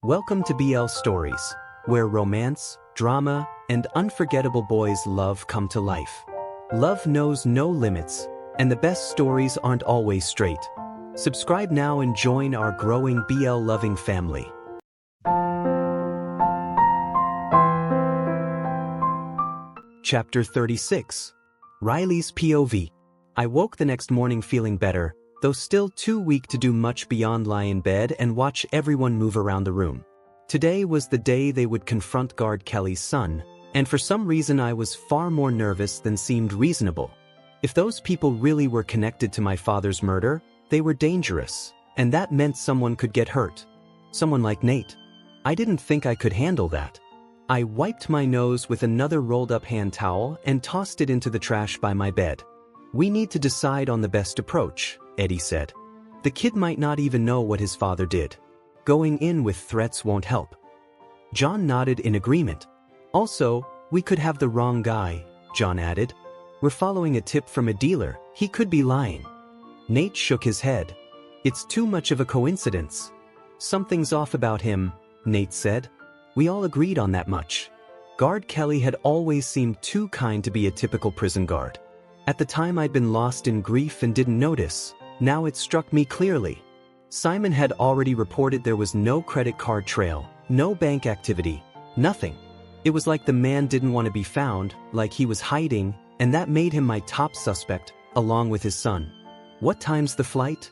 Welcome to BL Stories, where romance, drama, and unforgettable boys' love come to life. Love knows no limits, and the best stories aren't always straight. Subscribe now and join our growing BL-loving family. Chapter 36. Riley's POV. I woke the next morning feeling better, though still too weak to do much beyond lie in bed and watch everyone move around the room. Today was the day they would confront guard Kelly's son, and for some reason I was far more nervous than seemed reasonable. If those people really were connected to my father's murder, they were dangerous, and that meant someone could get hurt. Someone like Nate. I didn't think I could handle that. I wiped my nose with another rolled-up hand towel and tossed it into the trash by my bed. "We need to decide on the best approach," Eddie said. "The kid might not even know what his father did. Going in with threats won't help." John nodded in agreement. "Also, we could have the wrong guy," John added. "We're following a tip from a dealer, he could be lying." Nate shook his head. "It's too much of a coincidence." "Something's off about him," Nate said. We all agreed on that much. Guard Kelly had always seemed too kind to be a typical prison guard. At the time I'd been lost in grief and didn't notice. Now it struck me clearly. Simon had already reported there was no credit card trail, no bank activity, nothing. It was like the man didn't want to be found, like he was hiding, and that made him my top suspect, along with his son. "What time's the flight?"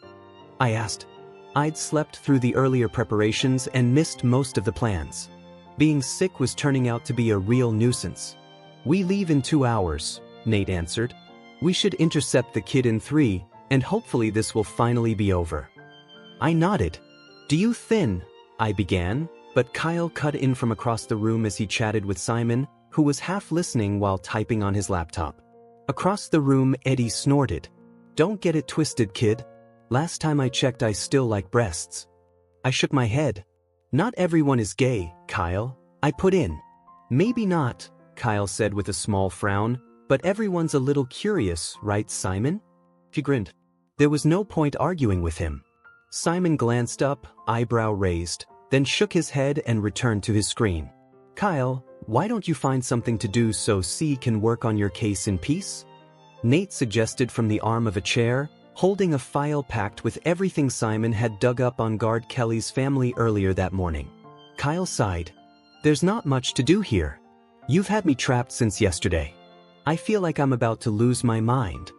I asked. I'd slept through the earlier preparations and missed most of the plans. Being sick was turning out to be a real nuisance. "We leave in 2 hours," Nate answered. "We should intercept the kid in 3, and hopefully this will finally be over." I nodded. "Do you thin?" I began, but Kyle cut in from across the room as he chatted with Simon, who was half listening while typing on his laptop. Across the room, Eddie snorted. "Don't get it twisted, kid. Last time I checked I still like breasts." I shook my head. "Not everyone is gay, Kyle," I put in. "Maybe not," Kyle said with a small frown, "but everyone's a little curious, right, Simon?" He grinned. There was no point arguing with him. Simon glanced up, eyebrow raised, then shook his head and returned to his screen. "Kyle, why don't you find something to do so C can work on your case in peace?" Nate suggested from the arm of a chair, holding a file packed with everything Simon had dug up on guard Kelly's family earlier that morning. Kyle sighed. "There's not much to do here. You've had me trapped since yesterday. I feel like I'm about to lose my mind."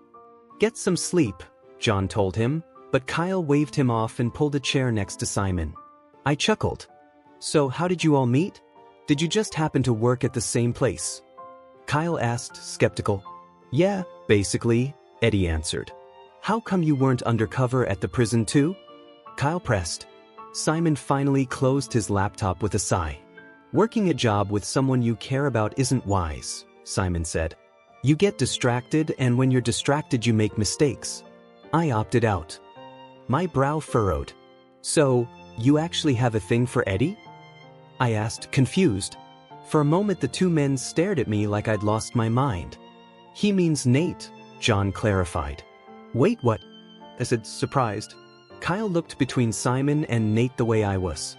"Get some sleep," John told him, but Kyle waved him off and pulled a chair next to Simon. I chuckled. "So how did you all meet? Did you just happen to work at the same place?" Kyle asked, skeptical. "Yeah, basically," Eddie answered. "How come you weren't undercover at the prison too?" Kyle pressed. Simon finally closed his laptop with a sigh. "Working a job with someone you care about isn't wise," Simon said. "You get distracted, and when you're distracted you make mistakes." I opted out. My brow furrowed. "So, you actually have a thing for Eddie?" I asked, confused. For a moment the two men stared at me like I'd lost my mind. "He means Nate," John clarified. "Wait, what?" I said, surprised. Kyle looked between Simon and Nate the way I was.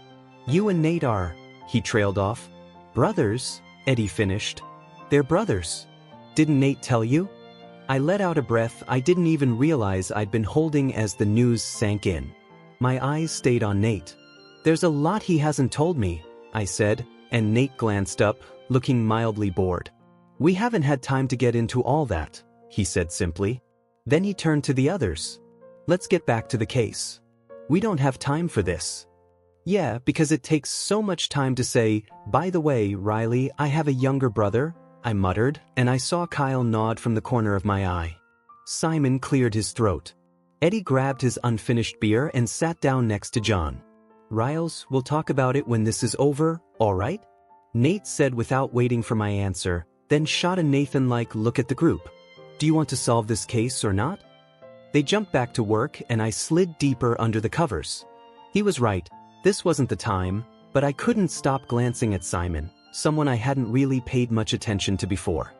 "You and Nate are," he trailed off. "Brothers," Eddie finished. "They're brothers. Didn't Nate tell you?" I let out a breath I didn't even realize I'd been holding as the news sank in. My eyes stayed on Nate. "There's a lot he hasn't told me," I said, and Nate glanced up, looking mildly bored. "We haven't had time to get into all that," he said simply. Then he turned to the others. "Let's get back to the case. We don't have time for this." "Yeah, because it takes so much time to say, 'By the way, Riley, I have a younger brother,'" I muttered, and I saw Kyle nod from the corner of my eye. Simon cleared his throat. Eddie grabbed his unfinished beer and sat down next to John. "Riles, we'll talk about it when this is over, all right?" Nate said without waiting for my answer, then shot a Nathan-like look at the group. "Do you want to solve this case or not?" They jumped back to work and I slid deeper under the covers. He was right, this wasn't the time, but I couldn't stop glancing at Simon, someone I hadn't really paid much attention to before.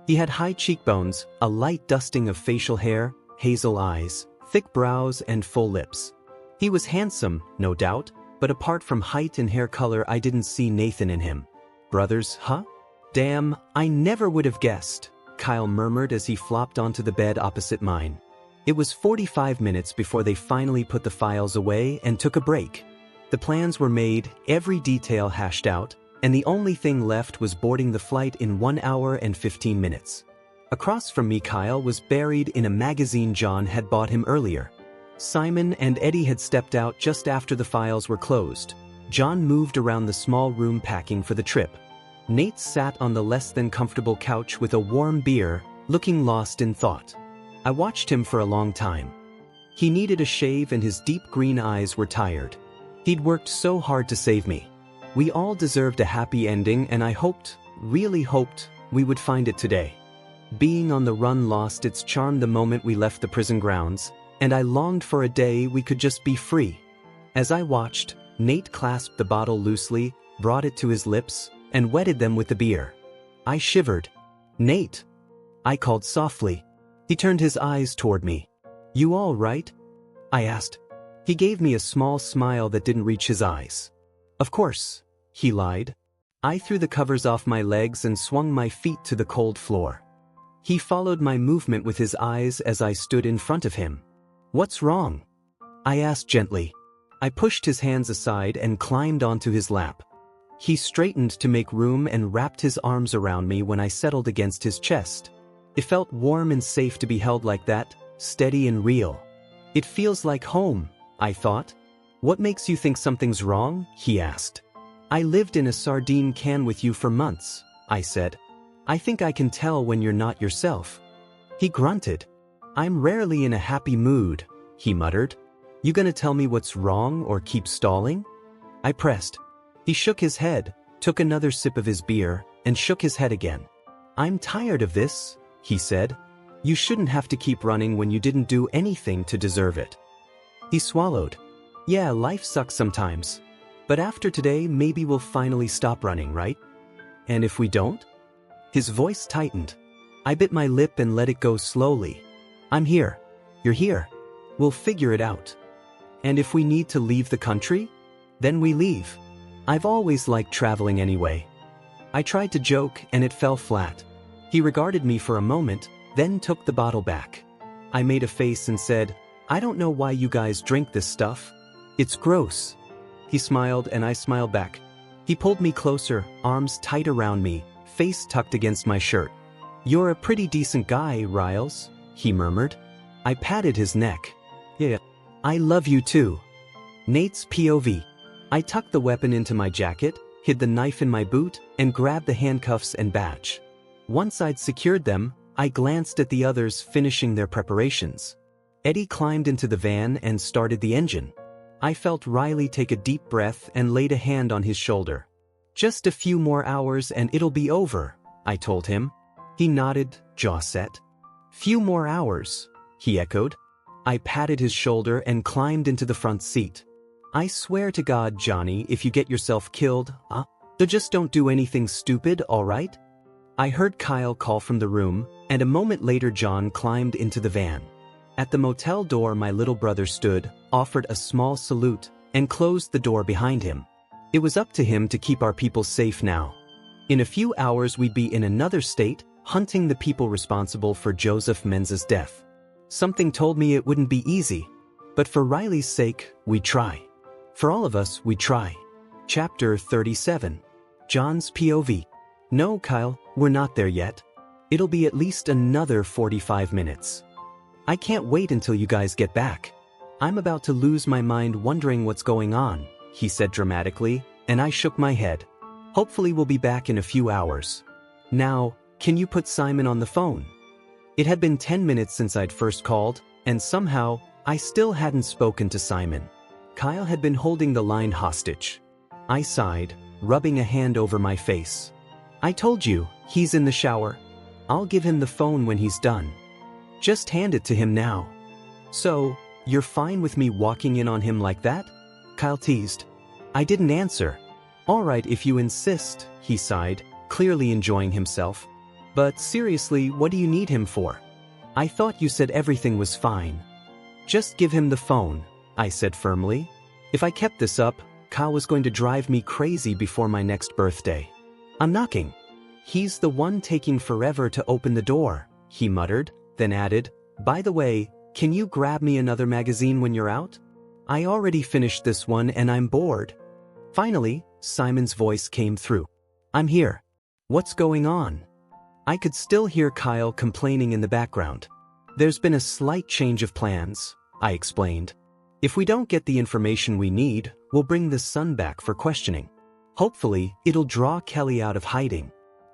He had high cheekbones, a light dusting of facial hair, hazel eyes, thick brows and full lips. He was handsome, no doubt, but apart from height and hair color I didn't see Nathan in him. Brothers, huh? Damn, I never would have guessed, Kyle murmured as he flopped onto the bed opposite mine. It was 45 minutes before they finally put the files away and took a break. The plans were made, every detail hashed out, and the only thing left was boarding the flight in 1 hour and 15 minutes. Across from me, Kyle was buried in a magazine John had bought him earlier. Simon and Eddie had stepped out just after the files were closed. John moved around the small room packing for the trip. Nate sat on the less than comfortable couch with a warm beer, looking lost in thought. I watched him for a long time. He needed a shave and his deep green eyes were tired. He'd worked so hard to save me. We all deserved a happy ending, and I hoped, really hoped, we would find it today. Being on the run lost its charm the moment we left the prison grounds, and I longed for a day we could just be free. As I watched, Nate clasped the bottle loosely, brought it to his lips, and wetted them with the beer. I shivered. "Nate!" I called softly. He turned his eyes toward me. "You all right?" I asked. He gave me a small smile that didn't reach his eyes. "Of course," he lied. I threw the covers off my legs and swung my feet to the cold floor. He followed my movement with his eyes as I stood in front of him. "What's wrong?" I asked gently. I pushed his hands aside and climbed onto his lap. He straightened to make room and wrapped his arms around me when I settled against his chest. It felt warm and safe to be held like that, steady and real. "It feels like home," I thought. "What makes you think something's wrong?" he asked. "I lived in a sardine can with you for months," I said. "I think I can tell when you're not yourself." He grunted. "I'm rarely in a happy mood," he muttered. "You gonna tell me what's wrong or keep stalling?" I pressed. He shook his head, took another sip of his beer, and shook his head again. "I'm tired of this," he said. "You shouldn't have to keep running when you didn't do anything to deserve it." He swallowed. "Yeah, life sucks sometimes. But after today, maybe we'll finally stop running, right? And if we don't?" His voice tightened. I bit my lip and let it go slowly. "I'm here. You're here. We'll figure it out. And if we need to leave the country, then we leave. I've always liked traveling anyway." I tried to joke and it fell flat. He regarded me for a moment, then took the bottle back. I made a face and said, "I don't know why you guys drink this stuff. It's gross." He smiled and I smiled back. He pulled me closer, arms tight around me, face tucked against my shirt. "You're a pretty decent guy, Riles," he murmured. I patted his neck. "Yeah, I love you too." Nate's POV. I tucked the weapon into my jacket, hid the knife in my boot, and grabbed the handcuffs and badge. Once I'd secured them, I glanced at the others finishing their preparations. Eddie climbed into the van and started the engine. I felt Riley take a deep breath and laid a hand on his shoulder. "Just a few more hours and it'll be over," I told him. He nodded, jaw set. "Few more hours," he echoed. I patted his shoulder and climbed into the front seat. "I swear to God, Johnny, if you get yourself killed, just don't do anything stupid, all right?" I heard Kyle call from the room, and a moment later John climbed into the van. At the motel door my little brother stood, offered a small salute, and closed the door behind him. It was up to him to keep our people safe now. In a few hours we'd be in another state, hunting the people responsible for Joseph Menz's death. Something told me it wouldn't be easy, but for Riley's sake, we'd try. For all of us, we'd try. Chapter 37. John's POV. "No, Kyle, we're not there yet. It'll be at least another 45 minutes. I can't wait until you guys get back. I'm about to lose my mind wondering what's going on," he said dramatically, and I shook my head. "Hopefully we'll be back in a few hours. Now, can you put Simon on the phone?" It had been 10 minutes since I'd first called, and somehow, I still hadn't spoken to Simon. Kyle had been holding the line hostage. I sighed, rubbing a hand over my face. "I told you, he's in the shower. I'll give him the phone when he's done. Just hand it to him now." "So, you're fine with me walking in on him like that?" Kyle teased. I didn't answer. "All right if you insist," he sighed, clearly enjoying himself. "But seriously, what do you need him for? I thought you said everything was fine." "Just give him the phone," I said firmly. "If I kept this up, Kyle was going to drive me crazy before my next birthday. I'm knocking. He's the one taking forever to open the door, he muttered, then added, by the way, can you grab me another magazine when you're out? I already finished this one and I'm bored. Finally, Simon's voice came through. I'm here. What's going on? I could still hear Kyle complaining in the background. There's been a slight change of plans, I explained. If we don't get the information we need, we'll bring the son back for questioning. Hopefully, it'll draw Kelly out of hiding.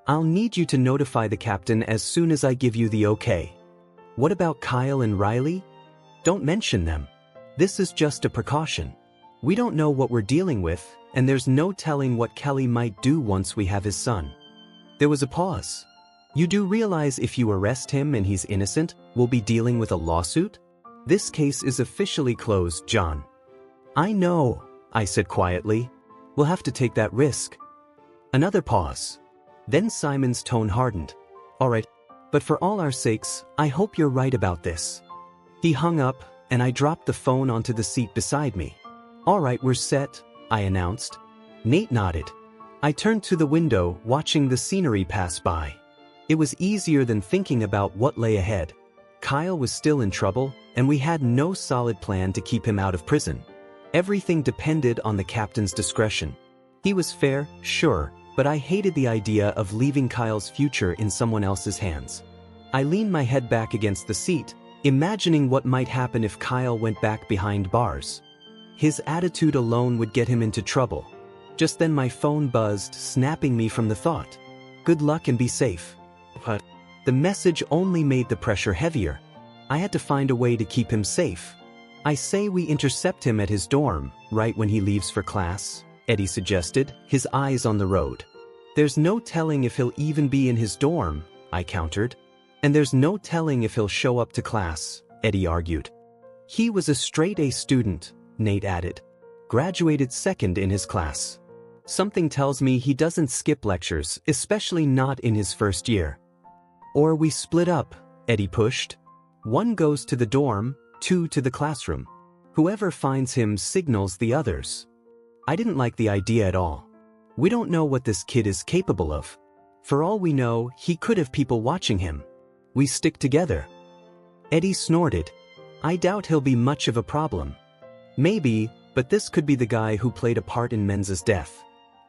I'll need you to notify the captain as soon as I give you the okay. What about Kyle and Riley? Don't mention them. This is just a precaution. We don't know what we're dealing with, and there's no telling what Kelly might do once we have his son. There was a pause. You do realize if you arrest him and he's innocent, we'll be dealing with a lawsuit? This case is officially closed, John. I know, I said quietly. We'll have to take that risk. Another pause. Then Simon's tone hardened. All right, but for all our sakes, I hope you're right about this. He hung up, and I dropped the phone onto the seat beside me. All right, we're set, I announced. Nate nodded. I turned to the window, watching the scenery pass by. It was easier than thinking about what lay ahead. Kyle was still in trouble, and we had no solid plan to keep him out of prison. Everything depended on the captain's discretion. He was fair, sure, but I hated the idea of leaving Kyle's future in someone else's hands. I leaned my head back against the seat, imagining what might happen if Kyle went back behind bars. His attitude alone would get him into trouble. Just then my phone buzzed, snapping me from the thought. Good luck and be safe. But the message only made the pressure heavier. I had to find a way to keep him safe. I say we intercept him at his dorm, right when he leaves for class, Eddie suggested, his eyes on the road. There's no telling if he'll even be in his dorm, I countered. And there's no telling if he'll show up to class, Eddie argued. He was a straight-A student, Nate added. Graduated second in his class. Something tells me he doesn't skip lectures, especially not in his first year. Or we split up, Eddie pushed. One goes to the dorm, two to the classroom. Whoever finds him signals the others. I didn't like the idea at all. We don't know what this kid is capable of. For all we know, he could have people watching him. We stick together. Eddie snorted. I doubt he'll be much of a problem. Maybe, but this could be the guy who played a part in Menza's death.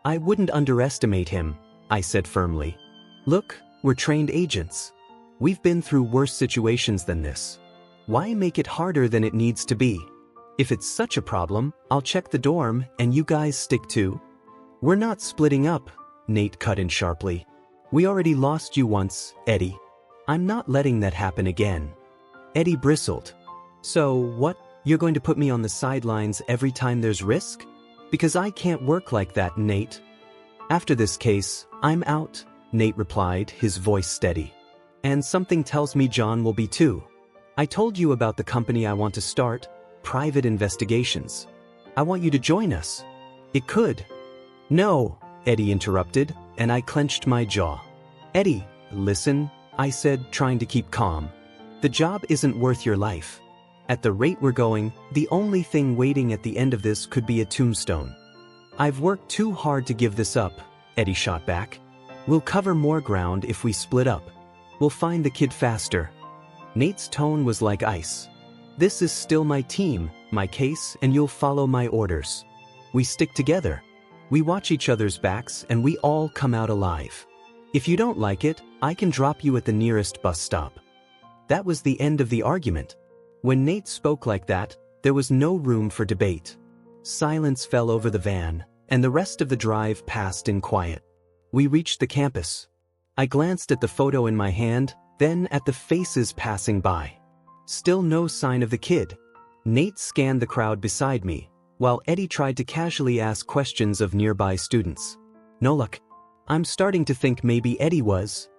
I wouldn't underestimate him, I said firmly. Look, we're trained agents. We've been through worse situations than this. Why make it harder than it needs to be? If it's such a problem, I'll check the dorm and you guys stick to. We're not splitting up, Nate cut in sharply. We already lost you once, Eddie. I'm not letting that happen again. Eddie bristled. So what, you're going to put me on the sidelines every time there's risk? Because I can't work like that, Nate. After this case, I'm out, Nate replied, his voice steady. And something tells me John will be too. I told you about the company I want to start, Private Investigations. I want you to join us. It could. No, Eddie interrupted, and I clenched my jaw. Eddie, listen, I said, trying to keep calm. The job isn't worth your life. At the rate we're going, the only thing waiting at the end of this could be a tombstone. I've worked too hard to give this up, Eddie shot back. We'll cover more ground if we split up. We'll find the kid faster. Nate's tone was like ice. This is still my team, my case, and you'll follow my orders. We stick together. We watch each other's backs and we all come out alive. If you don't like it, I can drop you at the nearest bus stop. That was the end of the argument. When Nate spoke like that, there was no room for debate. Silence fell over the van, and the rest of the drive passed in quiet. We reached the campus. I glanced at the photo in my hand, then at the faces passing by. Still no sign of the kid. Nate scanned the crowd beside me, while Eddie tried to casually ask questions of nearby students. No luck. I'm starting to think maybe Eddie was.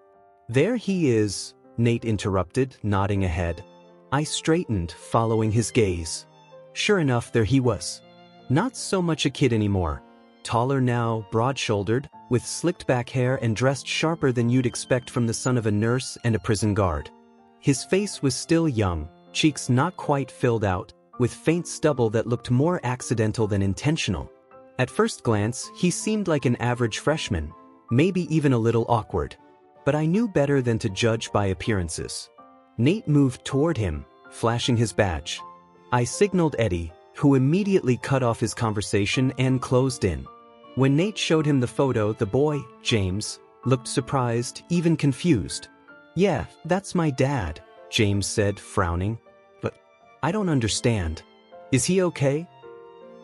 There he is, Nate interrupted, nodding ahead. I straightened, following his gaze. Sure enough, there he was. Not so much a kid anymore. Taller now, broad-shouldered, with slicked back hair and dressed sharper than you'd expect from the son of a nurse and a prison guard. His face was still young, cheeks not quite filled out, with faint stubble that looked more accidental than intentional. At first glance, he seemed like an average freshman, maybe even a little awkward. But I knew better than to judge by appearances. Nate moved toward him, flashing his badge. I signaled Eddie, who immediately cut off his conversation and closed in. When Nate showed him the photo, the boy, James, looked surprised, even confused. "Yeah, that's my dad," James said, frowning. "But I don't understand. Is he okay?"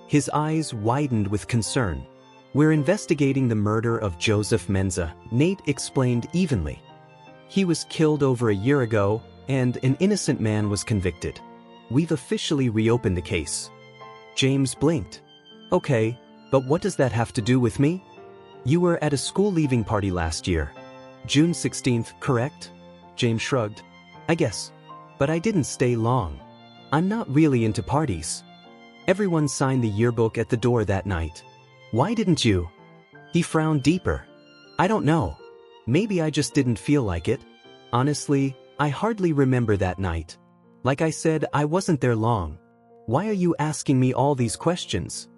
His eyes widened with concern. "We're investigating the murder of Joseph Menza," Nate explained evenly. "He was killed over a year ago, and an innocent man was convicted. We've officially reopened the case." James blinked. "Okay, but what does that have to do with me?" "You were at a school leaving party last year. June 16th, correct?" James shrugged. "I guess. But I didn't stay long. I'm not really into parties. Everyone signed the yearbook at the door that night. Why didn't you?" He frowned deeper. "I don't know. Maybe I just didn't feel like it. Honestly, I hardly remember that night. Like I said, I wasn't there long. Why are you asking me all these questions?"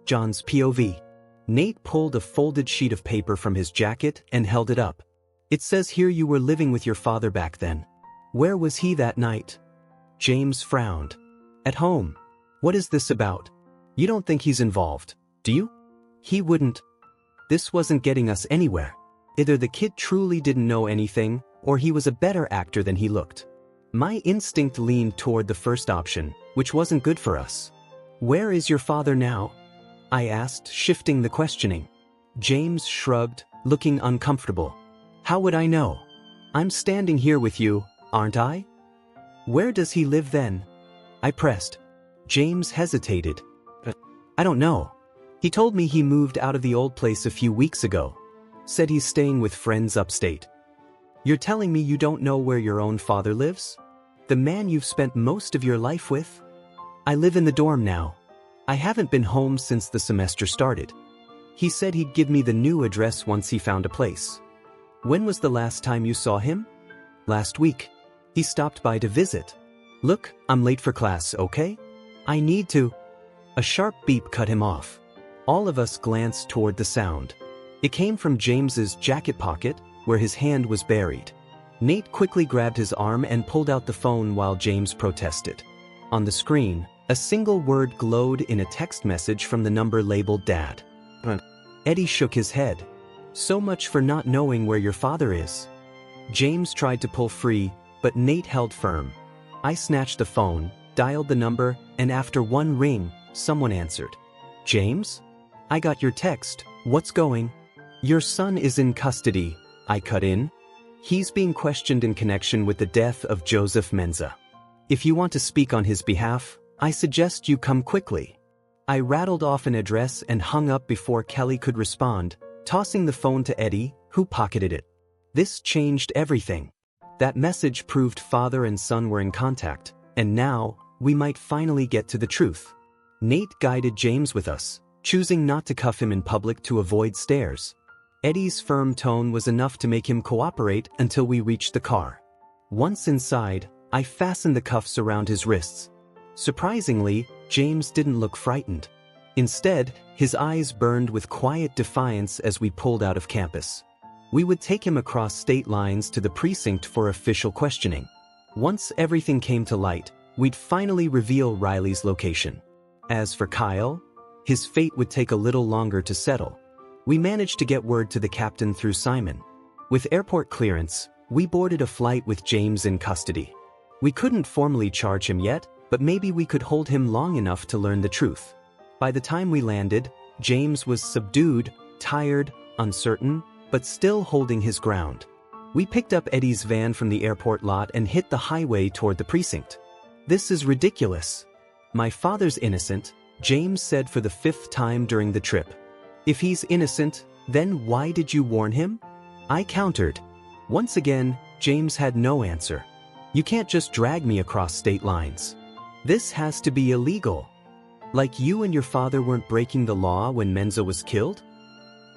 John's POV. Nate pulled a folded sheet of paper from his jacket and held it up. "It says here you were living with your father back then. Where was he that night?" James frowned. "At home. What is this about? You don't think he's involved, do you?" "He wouldn't." This wasn't getting us anywhere. Either the kid truly didn't know anything, or he was a better actor than he looked. My instinct leaned toward the first option, which wasn't good for us. "Where is your father now?" I asked, shifting the questioning. James shrugged, looking uncomfortable. "How would I know? I'm standing here with you, aren't I?" "Where does he live then?" I pressed. James hesitated. "I don't know. He told me he moved out of the old place a few weeks ago. Said he's staying with friends upstate." "You're telling me you don't know where your own father lives? The man you've spent most of your life with?" "I live in the dorm now. I haven't been home since the semester started. He said he'd give me the new address once he found a place." "When was the last time you saw him?" "Last week. He stopped by to visit." "Look, I'm late for class, okay? I need to." A sharp beep cut him off. All of us glanced toward the sound. It came from James's jacket pocket, where his hand was buried. Nate quickly grabbed his arm and pulled out the phone while James protested. On the screen, a single word glowed in a text message from the number labeled Dad. Eddie shook his head. "So much for not knowing where your father is." James tried to pull free, but Nate held firm. I snatched the phone, dialed the number, and after one ring, someone answered. "James? I got your text. What's going?" "Your son is in custody," I cut in. "He's being questioned in connection with the death of Joseph Menza. If you want to speak on his behalf, I suggest you come quickly." I rattled off an address and hung up before Kelly could respond, tossing the phone to Eddie, who pocketed it. This changed everything. That message proved father and son were in contact, and now, we might finally get to the truth. Nate guided James with us, choosing not to cuff him in public to avoid stares. Eddie's firm tone was enough to make him cooperate until we reached the car. Once inside, I fastened the cuffs around his wrists. Surprisingly, James didn't look frightened. Instead, his eyes burned with quiet defiance as we pulled out of campus. We would take him across state lines to the precinct for official questioning. Once everything came to light, we'd finally reveal Riley's location. As for Kyle, his fate would take a little longer to settle. We managed to get word to the captain through Simon. With airport clearance, we boarded a flight with James in custody. We couldn't formally charge him yet, but maybe we could hold him long enough to learn the truth. By the time we landed, James was subdued, tired, uncertain, but still holding his ground. We picked up Eddie's van from the airport lot and hit the highway toward the precinct. "This is ridiculous. My father's innocent," James said for the 5th time during the trip. "If he's innocent, then why did you warn him?" I countered. Once again, James had no answer. "You can't just drag me across state lines. This has to be illegal. Like you and your father weren't breaking the law when Menza was killed?"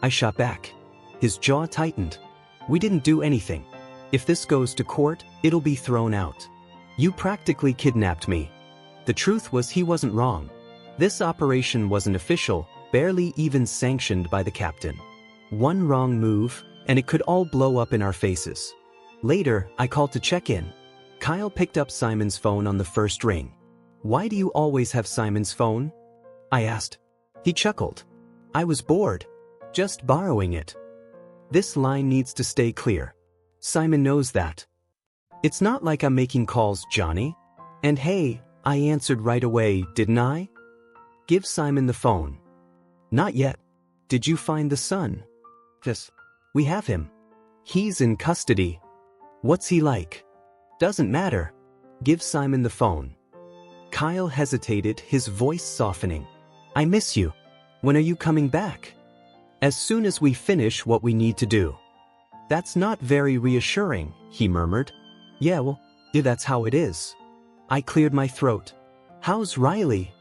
I shot back. His jaw tightened. "We didn't do anything. If this goes to court, it'll be thrown out. You practically kidnapped me." The truth was he wasn't wrong. This operation wasn't official, barely even sanctioned by the captain. One wrong move, and it could all blow up in our faces. Later, I called to check in. Kyle picked up Simon's phone on the first ring. "Why do you always have Simon's phone?" I asked. He chuckled. "I was bored. Just borrowing it." This line needs to stay clear. Simon knows that. "It's not like I'm making calls, Johnny." And hey, I answered right away, didn't I? "Give Simon the phone." "Not yet. Did you find the son?" "Yes. We have him. He's in custody." "What's he like?" "Doesn't matter. Give Simon the phone." Kyle hesitated, his voice softening. "I miss you. When are you coming back?" "As soon as we finish what we need to do." "That's not very reassuring," he murmured. Yeah, that's how it is." I cleared my throat. "How's Riley?"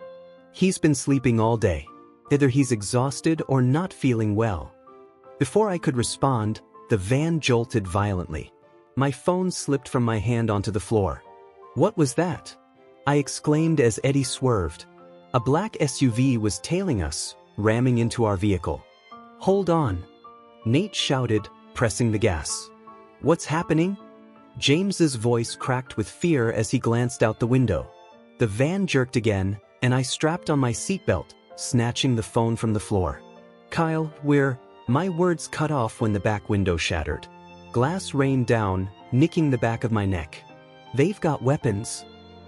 "He's been sleeping all day. Either he's exhausted or not feeling well." Before I could respond, the van jolted violently. My phone slipped from my hand onto the floor. "What was that?" I exclaimed as Eddie swerved. A black SUV was tailing us, ramming into our vehicle. "Hold on," Nate shouted, pressing the gas. "What's happening?" James's voice cracked with fear as he glanced out the window. The van jerked again, and I strapped on my seatbelt, snatching the phone from the floor. "Kyle, My words cut off when the back window shattered. Glass rained down, nicking the back of my neck. "They've got weapons,"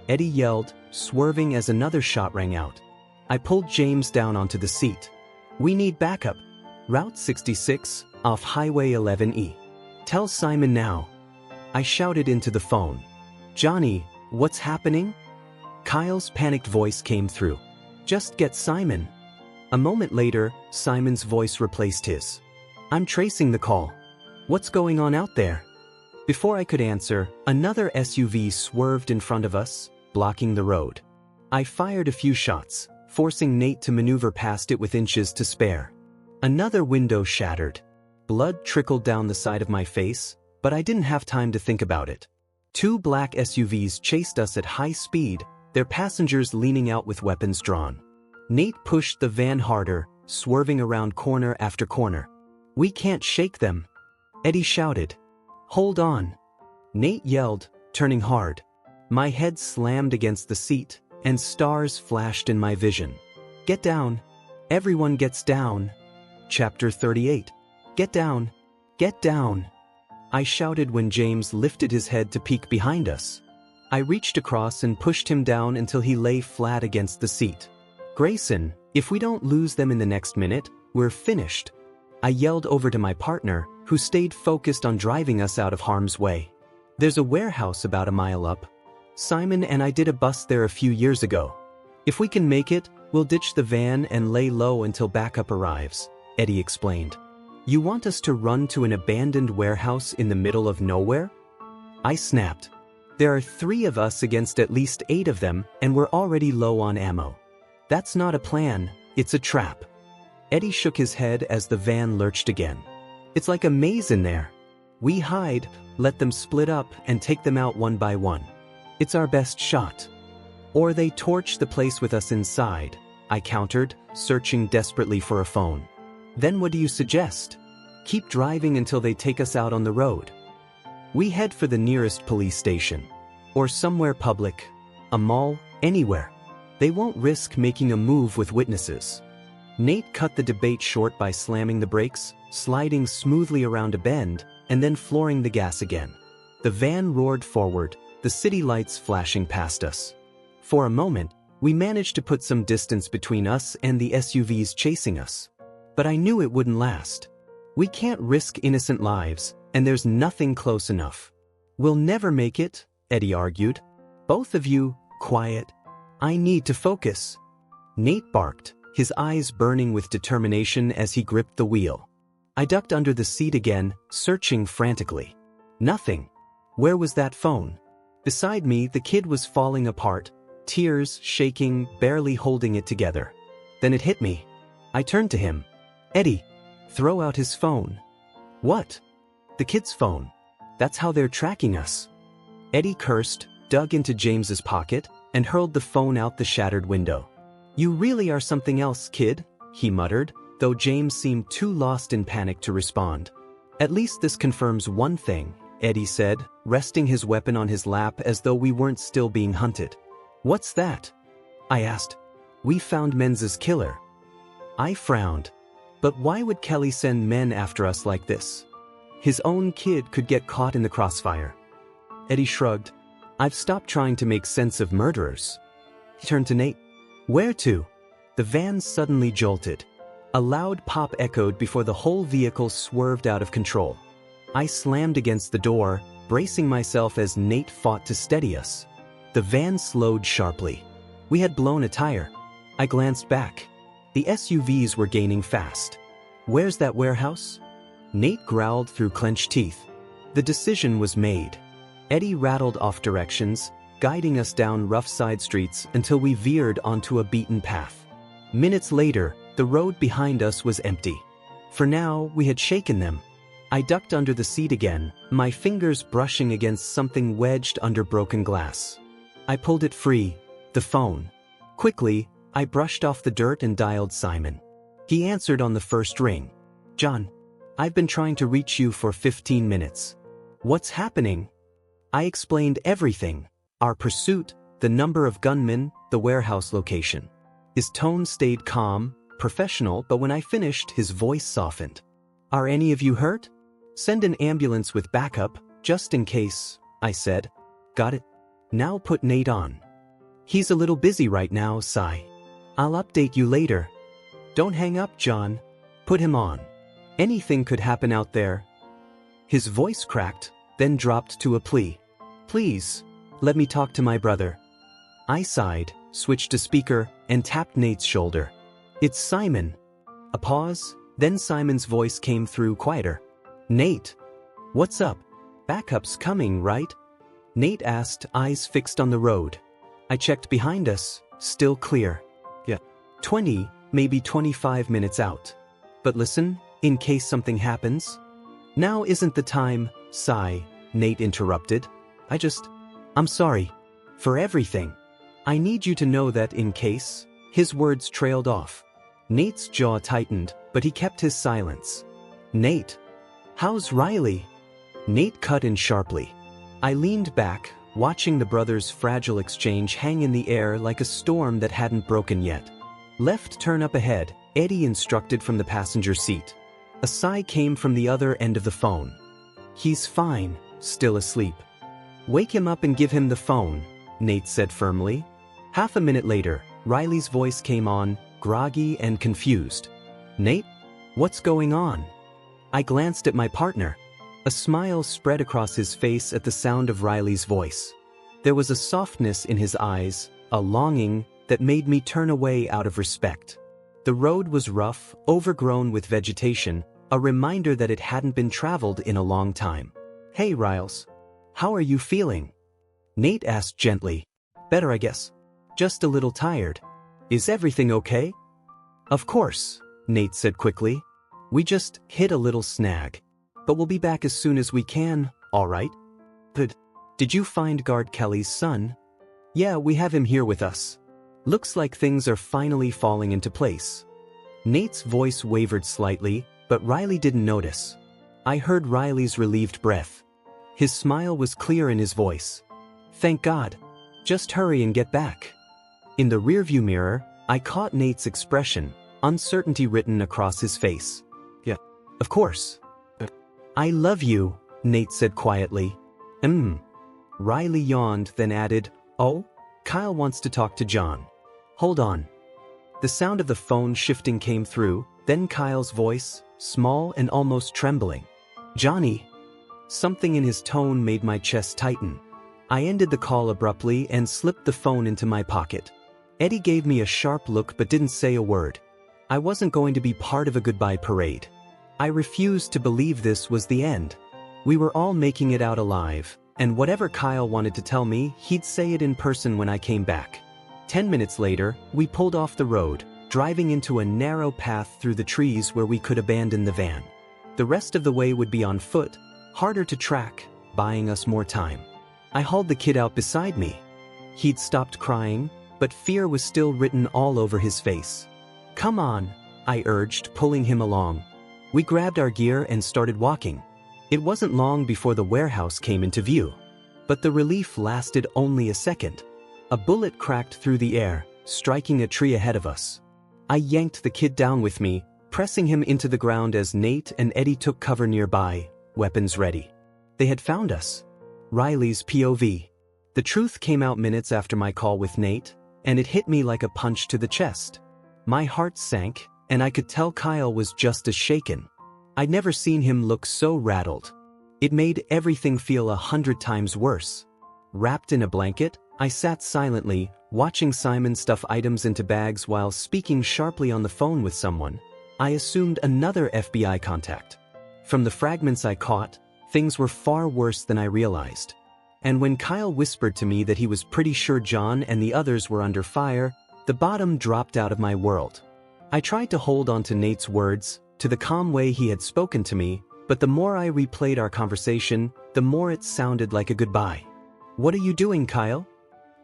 Eddie yelled, swerving as another shot rang out. I pulled James down onto the seat. "We need backup. Route 66, off Highway 11E. Tell Simon now." I shouted into the phone. "Johnny, what's happening?" Kyle's panicked voice came through. "Just get Simon." A moment later, Simon's voice replaced his. "I'm tracing the call. What's going on out there?" Before I could answer, another SUV swerved in front of us, blocking the road. I fired a few shots, forcing Nate to maneuver past it with inches to spare. Another window shattered. Blood trickled down the side of my face, but I didn't have time to think about it. Two black SUVs chased us at high speed, their passengers leaning out with weapons drawn. Nate pushed the van harder, swerving around corner after corner. "We can't shake them," Eddie shouted. "Hold on," Nate yelled, turning hard. My head slammed against the seat, and stars flashed in my vision. "Get down. Everyone gets down." Chapter 38. "Get down. Get down," I shouted when James lifted his head to peek behind us. I reached across and pushed him down until he lay flat against the seat. "Grayson, if we don't lose them in the next minute, we're finished," I yelled over to my partner, who stayed focused on driving us out of harm's way. "There's a warehouse about a mile up. Simon and I did a bust there a few years ago. If we can make it, we'll ditch the van and lay low until backup arrives," Eddie explained. "You want us to run to an abandoned warehouse in the middle of nowhere?" I snapped. "There are 3 of us against at least 8 of them, and we're already low on ammo. That's not a plan, it's a trap." Eddie shook his head as the van lurched again. "It's like a maze in there. We hide, let them split up, and take them out one by one. It's our best shot. Or they torch the place with us inside," I countered, searching desperately for a phone. "Then what do you suggest? Keep driving until they take us out on the road. We head for the nearest police station. Or somewhere public. A mall, anywhere. They won't risk making a move with witnesses." Nate cut the debate short by slamming the brakes, sliding smoothly around a bend, and then flooring the gas again. The van roared forward, the city lights flashing past us. For a moment, we managed to put some distance between us and the SUVs chasing us. But I knew it wouldn't last. We can't risk innocent lives, and there's nothing close enough. "We'll never make it," Eddie argued. "Both of you, quiet. I need to focus." Nate barked, his eyes burning with determination as he gripped the wheel. I ducked under the seat again, searching frantically. Nothing. Where was that phone? Beside me, the kid was falling apart, tears shaking, barely holding it together. Then it hit me. I turned to him. "Eddie, throw out his phone." "What?" "The kid's phone. That's how they're tracking us." Eddie cursed, dug into James's pocket, and hurled the phone out the shattered window. "You really are something else, kid," he muttered, though James seemed too lost in panic to respond. At least this confirms one thing, Eddie said, resting his weapon on his lap as though we weren't still being hunted. What's that? I asked. We found Menz's killer. I frowned. But why would Kelly send men after us like this? His own kid could get caught in the crossfire. Eddie shrugged. I've stopped trying to make sense of murderers. He turned to Nate. Where to? The van suddenly jolted. A loud pop echoed before the whole vehicle swerved out of control. I slammed against the door, bracing myself as Nate fought to steady us. The van slowed sharply. We had blown a tire. I glanced back. The SUVs were gaining fast. Where's that warehouse? Nate growled through clenched teeth. The decision was made. Eddie rattled off directions, guiding us down rough side streets until we veered onto a beaten path. Minutes later, the road behind us was empty. For now, we had shaken them. I ducked under the seat again, my fingers brushing against something wedged under broken glass. I pulled it free, the phone. Quickly, I brushed off the dirt and dialed Simon. He answered on the first ring. John, I've been trying to reach you for 15 minutes. What's happening? I explained everything. Our pursuit, the number of gunmen, the warehouse location. His tone stayed calm, professional, but when I finished, his voice softened. Are any of you hurt? Send an ambulance with backup, just in case, I said. Got it. Now put Nate on. He's a little busy right now, sigh. I'll update you later. Don't hang up, John. Put him on. Anything could happen out there. His voice cracked, then dropped to a plea. Please, let me talk to my brother. I sighed, switched to speaker, and tapped Nate's shoulder. It's Simon. A pause, then Simon's voice came through quieter. Nate. What's up? Backup's coming, right? Nate asked, eyes fixed on the road. I checked behind us, still clear. Yeah. 20, maybe 25 minutes out. But listen, in case something happens. Now isn't the time, sigh, Nate interrupted. I'm sorry. For everything. I need you to know that in case, his words trailed off. Nate's jaw tightened, but he kept his silence. Nate. How's Riley? Nate cut in sharply. I leaned back, watching the brothers' fragile exchange hang in the air like a storm that hadn't broken yet. Left turn up ahead, Eddie instructed from the passenger seat. A sigh came from the other end of the phone. He's fine, still asleep. Wake him up and give him the phone, Nate said firmly. Half a minute later, Riley's voice came on, groggy and confused. Nate? What's going on? I glanced at my partner. A smile spread across his face at the sound of Riley's voice. There was a softness in his eyes, a longing, that made me turn away out of respect. The road was rough, overgrown with vegetation, a reminder that it hadn't been traveled in a long time. Hey Riles. How are you feeling? Nate asked gently. Better, I guess. Just a little tired. Is everything okay? Of course, Nate said quickly. We just hit a little snag. But we'll be back as soon as we can, all right? Good. Did you find Guard Kelly's son? Yeah, we have him here with us. Looks like things are finally falling into place. Nate's voice wavered slightly, but Riley didn't notice. I heard Riley's relieved breath. His smile was clear in his voice. Thank God. Just hurry and get back. In the rearview mirror, I caught Nate's expression, uncertainty written across his face. Yeah, of course. I love you, Nate said quietly. Riley yawned, then added, Oh, Kyle wants to talk to John. Hold on. The sound of the phone shifting came through, then Kyle's voice, small and almost trembling. Johnny. Something in his tone made my chest tighten. I ended the call abruptly and slipped the phone into my pocket. Eddie gave me a sharp look but didn't say a word. I wasn't going to be part of a goodbye parade. I refused to believe this was the end. We were all making it out alive, and whatever Kyle wanted to tell me, he'd say it in person when I came back. 10 minutes later, we pulled off the road, driving into a narrow path through the trees where we could abandon the van. The rest of the way would be on foot, harder to track, buying us more time. I hauled the kid out beside me. He'd stopped crying, but fear was still written all over his face. Come on, I urged, pulling him along. We grabbed our gear and started walking. It wasn't long before the warehouse came into view. But the relief lasted only a second. A bullet cracked through the air, striking a tree ahead of us. I yanked the kid down with me, pressing him into the ground as Nate and Eddie took cover nearby, weapons ready. They had found us. Riley's POV. The truth came out minutes after my call with Nate, and it hit me like a punch to the chest. My heart sank, and I could tell Kyle was just as shaken. I'd never seen him look so rattled. It made everything feel 100 times worse. Wrapped in a blanket, I sat silently, watching Simon stuff items into bags while speaking sharply on the phone with someone. I assumed another FBI contact. From the fragments I caught, things were far worse than I realized. And when Kyle whispered to me that he was pretty sure John and the others were under fire, the bottom dropped out of my world. I tried to hold on to Nate's words, to the calm way he had spoken to me, but the more I replayed our conversation, the more it sounded like a goodbye. "What are you doing, Kyle?"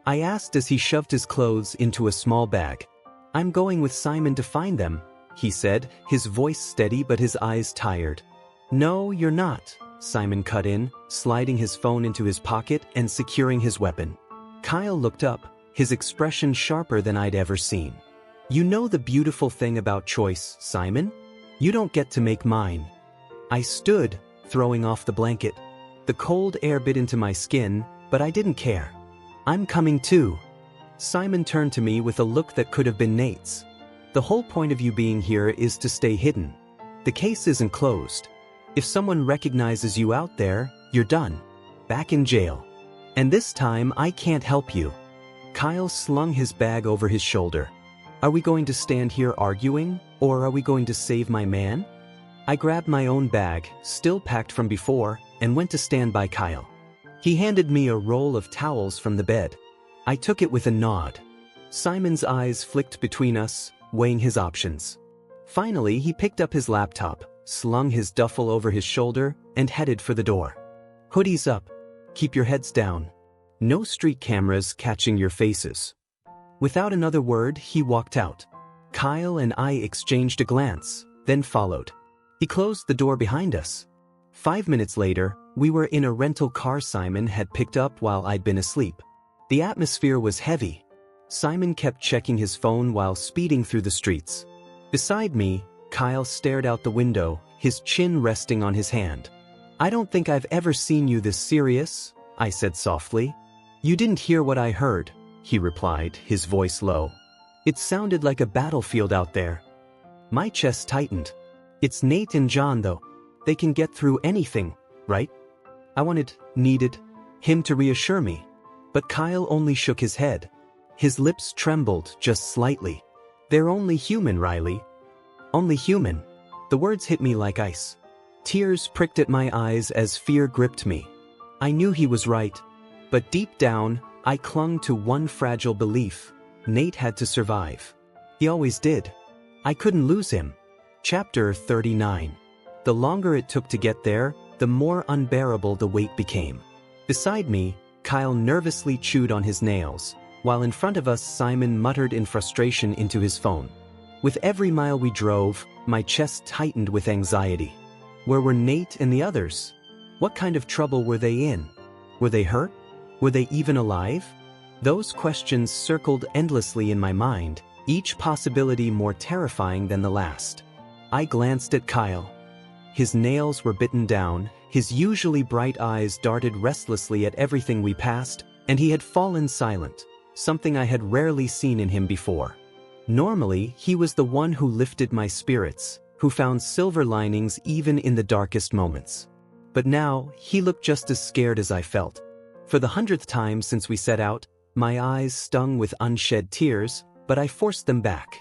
I asked as he shoved his clothes into a small bag. "I'm going with Simon to find them," he said, his voice steady but his eyes tired. "No, you're not," Simon cut in, sliding his phone into his pocket and securing his weapon. Kyle looked up, his expression sharper than I'd ever seen. "You know the beautiful thing about choice, Simon? You don't get to make mine." I stood, throwing off the blanket. The cold air bit into my skin, but I didn't care. "I'm coming too." Simon turned to me with a look that could have been Nate's. "The whole point of you being here is to stay hidden. The case isn't closed. If someone recognizes you out there, you're done. Back in jail. And this time I can't help you." Kyle slung his bag over his shoulder. "Are we going to stand here arguing, or are we going to save my man?" I grabbed my own bag, still packed from before, and went to stand by Kyle. He handed me a roll of towels from the bed. I took it with a nod. Simon's eyes flicked between us, weighing his options. Finally, he picked up his laptop, slung his duffel over his shoulder, and headed for the door. "Hoodies up. Keep your heads down. No street cameras catching your faces." Without another word, he walked out. Kyle and I exchanged a glance, then followed. He closed the door behind us. 5 minutes later, we were in a rental car Simon had picked up while I'd been asleep. The atmosphere was heavy. Simon kept checking his phone while speeding through the streets. Beside me, Kyle stared out the window, his chin resting on his hand. "I don't think I've ever seen you this serious," I said softly. "You didn't hear what I heard," he replied, his voice low. "It sounded like a battlefield out there." My chest tightened. "It's Nate and John though. They can get through anything, right?" I needed him to reassure me. But Kyle only shook his head. His lips trembled just slightly. "They're only human, Riley. Only human." The words hit me like ice. Tears pricked at my eyes as fear gripped me. I knew he was right. But deep down, I clung to one fragile belief. Nate had to survive. He always did. I couldn't lose him. Chapter 39. The longer it took to get there, the more unbearable the wait became. Beside me, Kyle nervously chewed on his nails, while in front of us Simon muttered in frustration into his phone. With every mile we drove, my chest tightened with anxiety. Where were Nate and the others? What kind of trouble were they in? Were they hurt? Were they even alive? Those questions circled endlessly in my mind, each possibility more terrifying than the last. I glanced at Kyle. His nails were bitten down, his usually bright eyes darted restlessly at everything we passed, and he had fallen silent, something I had rarely seen in him before. Normally, he was the one who lifted my spirits, who found silver linings even in the darkest moments. But now, he looked just as scared as I felt. For the 100th time since we set out, my eyes stung with unshed tears, but I forced them back.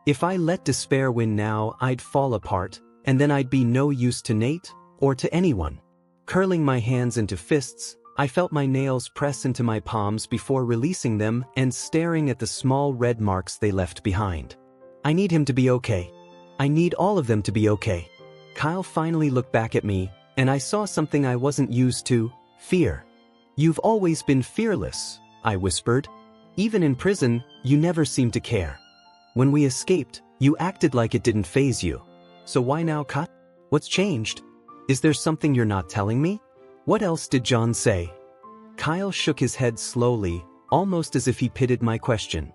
If I let despair win now, I'd fall apart, and then I'd be no use to Nate, or to anyone. Curling my hands into fists, I felt my nails press into my palms before releasing them and staring at the small red marks they left behind. I need him to be okay. I need all of them to be okay. Kyle finally looked back at me, and I saw something I wasn't used to: fear. "You've always been fearless," I whispered. "Even in prison, you never seemed to care. When we escaped, You acted like it didn't faze you. So why now cut? What's changed? Is there something you're not telling me? What else did John say? Kyle shook his head slowly, almost as if he pitied my question.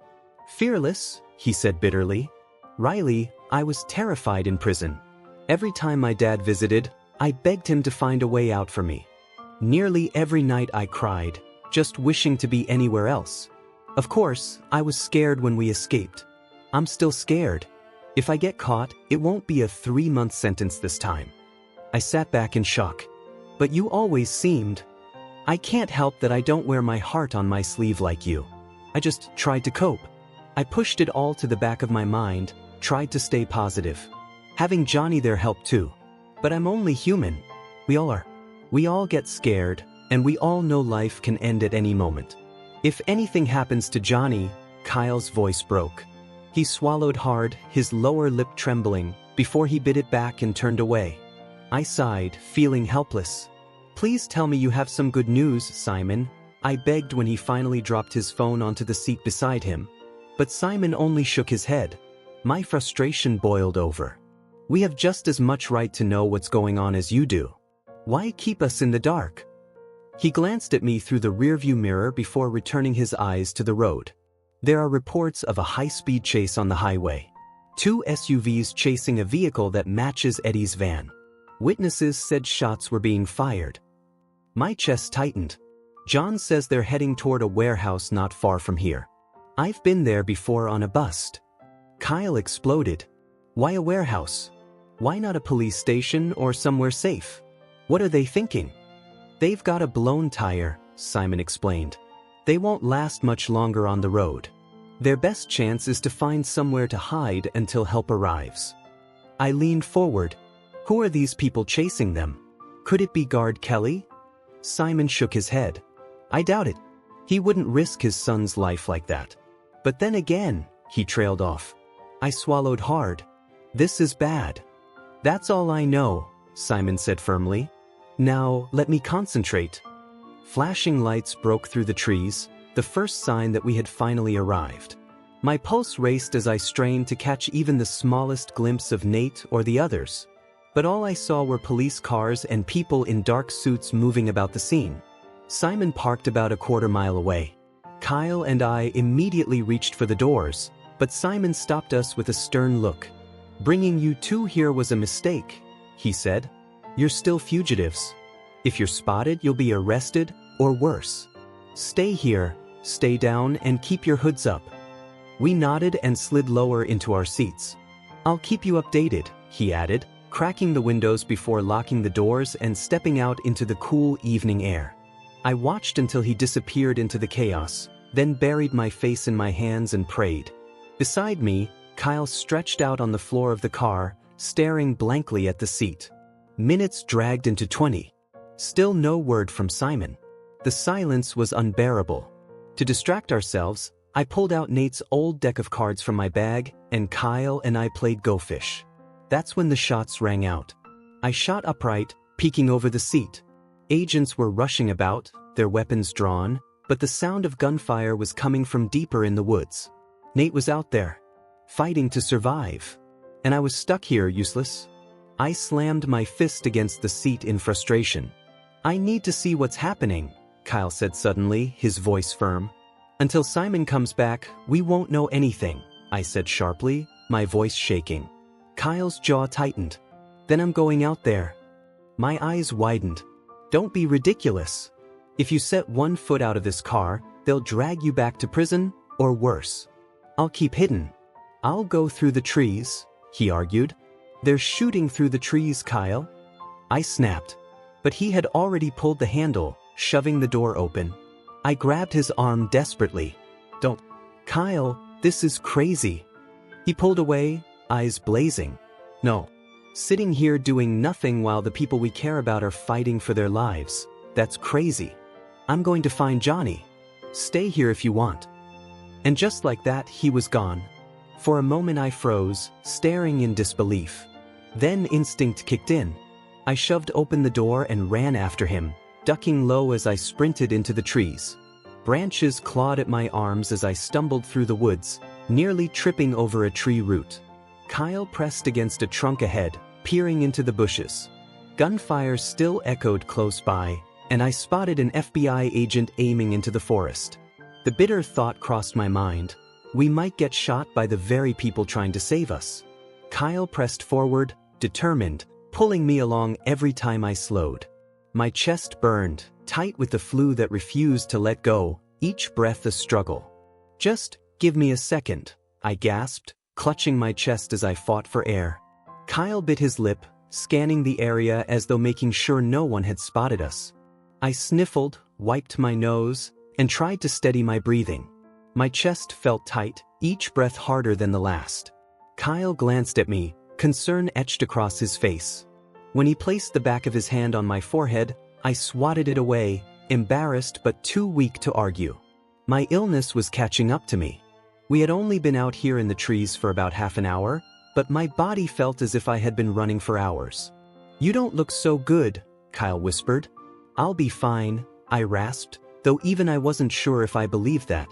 Fearless, he said bitterly. Riley, I was terrified in prison. Every time my dad visited, I begged him to find a way out for me. Nearly every night I cried, just wishing to be anywhere else. Of course, I was scared when we escaped. I'm still scared. If I get caught, it won't be a 3-month sentence this time. I sat back in shock. But you always seemed. I can't help that I don't wear my heart on my sleeve like you. I just tried to cope. I pushed it all to the back of my mind, tried to stay positive. Having Johnny there helped too. But I'm only human. We all are. We all get scared, and we all know life can end at any moment. If anything happens to Johnny, Kyle's voice broke. He swallowed hard, his lower lip trembling, before he bit it back and turned away. I sighed, feeling helpless. Please tell me you have some good news, Simon, I begged when he finally dropped his phone onto the seat beside him. But Simon only shook his head. My frustration boiled over. We have just as much right to know what's going on as you do. Why keep us in the dark? He glanced at me through the rearview mirror before returning his eyes to the road. There are reports of a high-speed chase on the highway. 2 SUVs chasing a vehicle that matches Eddie's van. Witnesses said shots were being fired. My chest tightened. John says they're heading toward a warehouse not far from here. I've been there before on a bust. Kyle exploded. Why a warehouse? Why not a police station or somewhere safe? What are they thinking? They've got a blown tire, Simon explained. They won't last much longer on the road. Their best chance is to find somewhere to hide until help arrives. I leaned forward. Who are these people chasing them? Could it be Guard Kelly? Simon shook his head. I doubt it. He wouldn't risk his son's life like that. But then again, he trailed off. I swallowed hard. This is bad. That's all I know, Simon said firmly. Now, let me concentrate. Flashing lights broke through the trees, the first sign that we had finally arrived. My pulse raced as I strained to catch even the smallest glimpse of Nate or the others. But all I saw were police cars and people in dark suits moving about the scene. Simon parked about a quarter mile away. Kyle and I immediately reached for the doors, but Simon stopped us with a stern look. Bringing you two here was a mistake, he said. You're still fugitives. If you're spotted, you'll be arrested, or worse. Stay here, stay down, and keep your hoods up. We nodded and slid lower into our seats. I'll keep you updated, he added, cracking the windows before locking the doors and stepping out into the cool evening air. I watched until he disappeared into the chaos, then buried my face in my hands and prayed. Beside me, Kyle stretched out on the floor of the car, staring blankly at the seat. Minutes dragged into 20. Still no word from Simon. The silence was unbearable. To distract ourselves, I pulled out Nate's old deck of cards from my bag, and Kyle and I played Go Fish. That's when the shots rang out. I shot upright, peeking over the seat. Agents were rushing about, their weapons drawn, but the sound of gunfire was coming from deeper in the woods. Nate was out there, fighting to survive. And I was stuck here, useless. I slammed my fist against the seat in frustration. I need to see what's happening, Kyle said suddenly, his voice firm. Until Simon comes back, we won't know anything, I said sharply, my voice shaking. Kyle's jaw tightened. Then I'm going out there. My eyes widened. Don't be ridiculous. If you set one foot out of this car, they'll drag you back to prison, or worse. I'll keep hidden. I'll go through the trees, he argued. They're shooting through the trees, Kyle. I snapped. But he had already pulled the handle, shoving the door open. I grabbed his arm desperately. Don't. Kyle, this is crazy. He pulled away, eyes blazing. No. Sitting here doing nothing while the people we care about are fighting for their lives. That's crazy. I'm going to find Johnny. Stay here if you want. And just like that, he was gone. For a moment I froze, staring in disbelief. Then instinct kicked in. I shoved open the door and ran after him, ducking low as I sprinted into the trees. Branches clawed at my arms as I stumbled through the woods, nearly tripping over a tree root. Kyle pressed against a trunk ahead, peering into the bushes. Gunfire still echoed close by, and I spotted an FBI agent aiming into the forest. The bitter thought crossed my mind. We might get shot by the very people trying to save us. Kyle pressed forward, determined, pulling me along every time I slowed. My chest burned, tight with the flu that refused to let go, each breath a struggle. "Just give me a second," I gasped, clutching my chest as I fought for air. Kyle bit his lip, scanning the area as though making sure no one had spotted us. I sniffled, wiped my nose, and tried to steady my breathing. My chest felt tight, each breath harder than the last. Kyle glanced at me, concern etched across his face. When he placed the back of his hand on my forehead, I swatted it away, embarrassed but too weak to argue. My illness was catching up to me. We had only been out here in the trees for about half an hour, but my body felt as if I had been running for hours. "You don't look so good," Kyle whispered. "I'll be fine," I rasped, though even I wasn't sure if I believed that.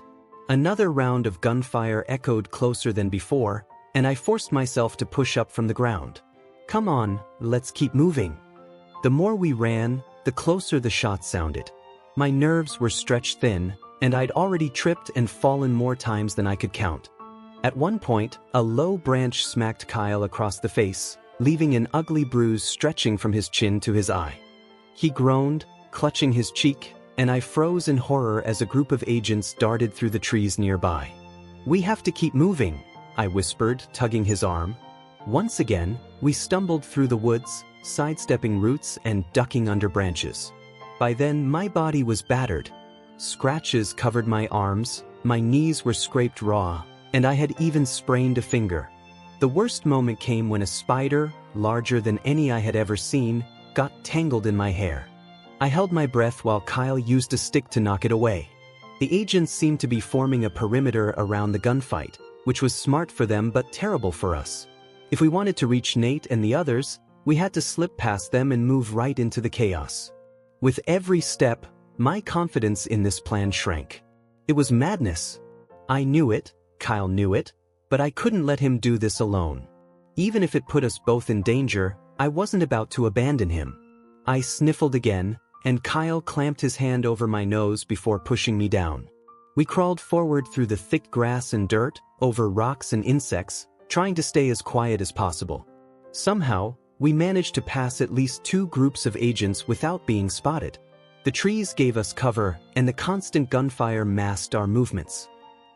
Another round of gunfire echoed closer than before, and I forced myself to push up from the ground. "Come on, let's keep moving." The more we ran, the closer the shots sounded. My nerves were stretched thin, and I'd already tripped and fallen more times than I could count. At one point, a low branch smacked Kyle across the face, leaving an ugly bruise stretching from his chin to his eye. He groaned, clutching his cheek, and I froze in horror as a group of agents darted through the trees nearby. "We have to keep moving," I whispered, tugging his arm. Once again, we stumbled through the woods, sidestepping roots and ducking under branches. By then, my body was battered. Scratches covered my arms, my knees were scraped raw, and I had even sprained a finger. The worst moment came when a spider, larger than any I had ever seen, got tangled in my hair. I held my breath while Kyle used a stick to knock it away. The agents seemed to be forming a perimeter around the gunfight, which was smart for them but terrible for us. If we wanted to reach Nate and the others, we had to slip past them and move right into the chaos. With every step, my confidence in this plan shrank. It was madness. I knew it, Kyle knew it, but I couldn't let him do this alone. Even if it put us both in danger, I wasn't about to abandon him. I sniffled again, and Kyle clamped his hand over my nose before pushing me down. We crawled forward through the thick grass and dirt, over rocks and insects, trying to stay as quiet as possible. Somehow, we managed to pass at least 2 groups of agents without being spotted. The trees gave us cover, and the constant gunfire masked our movements.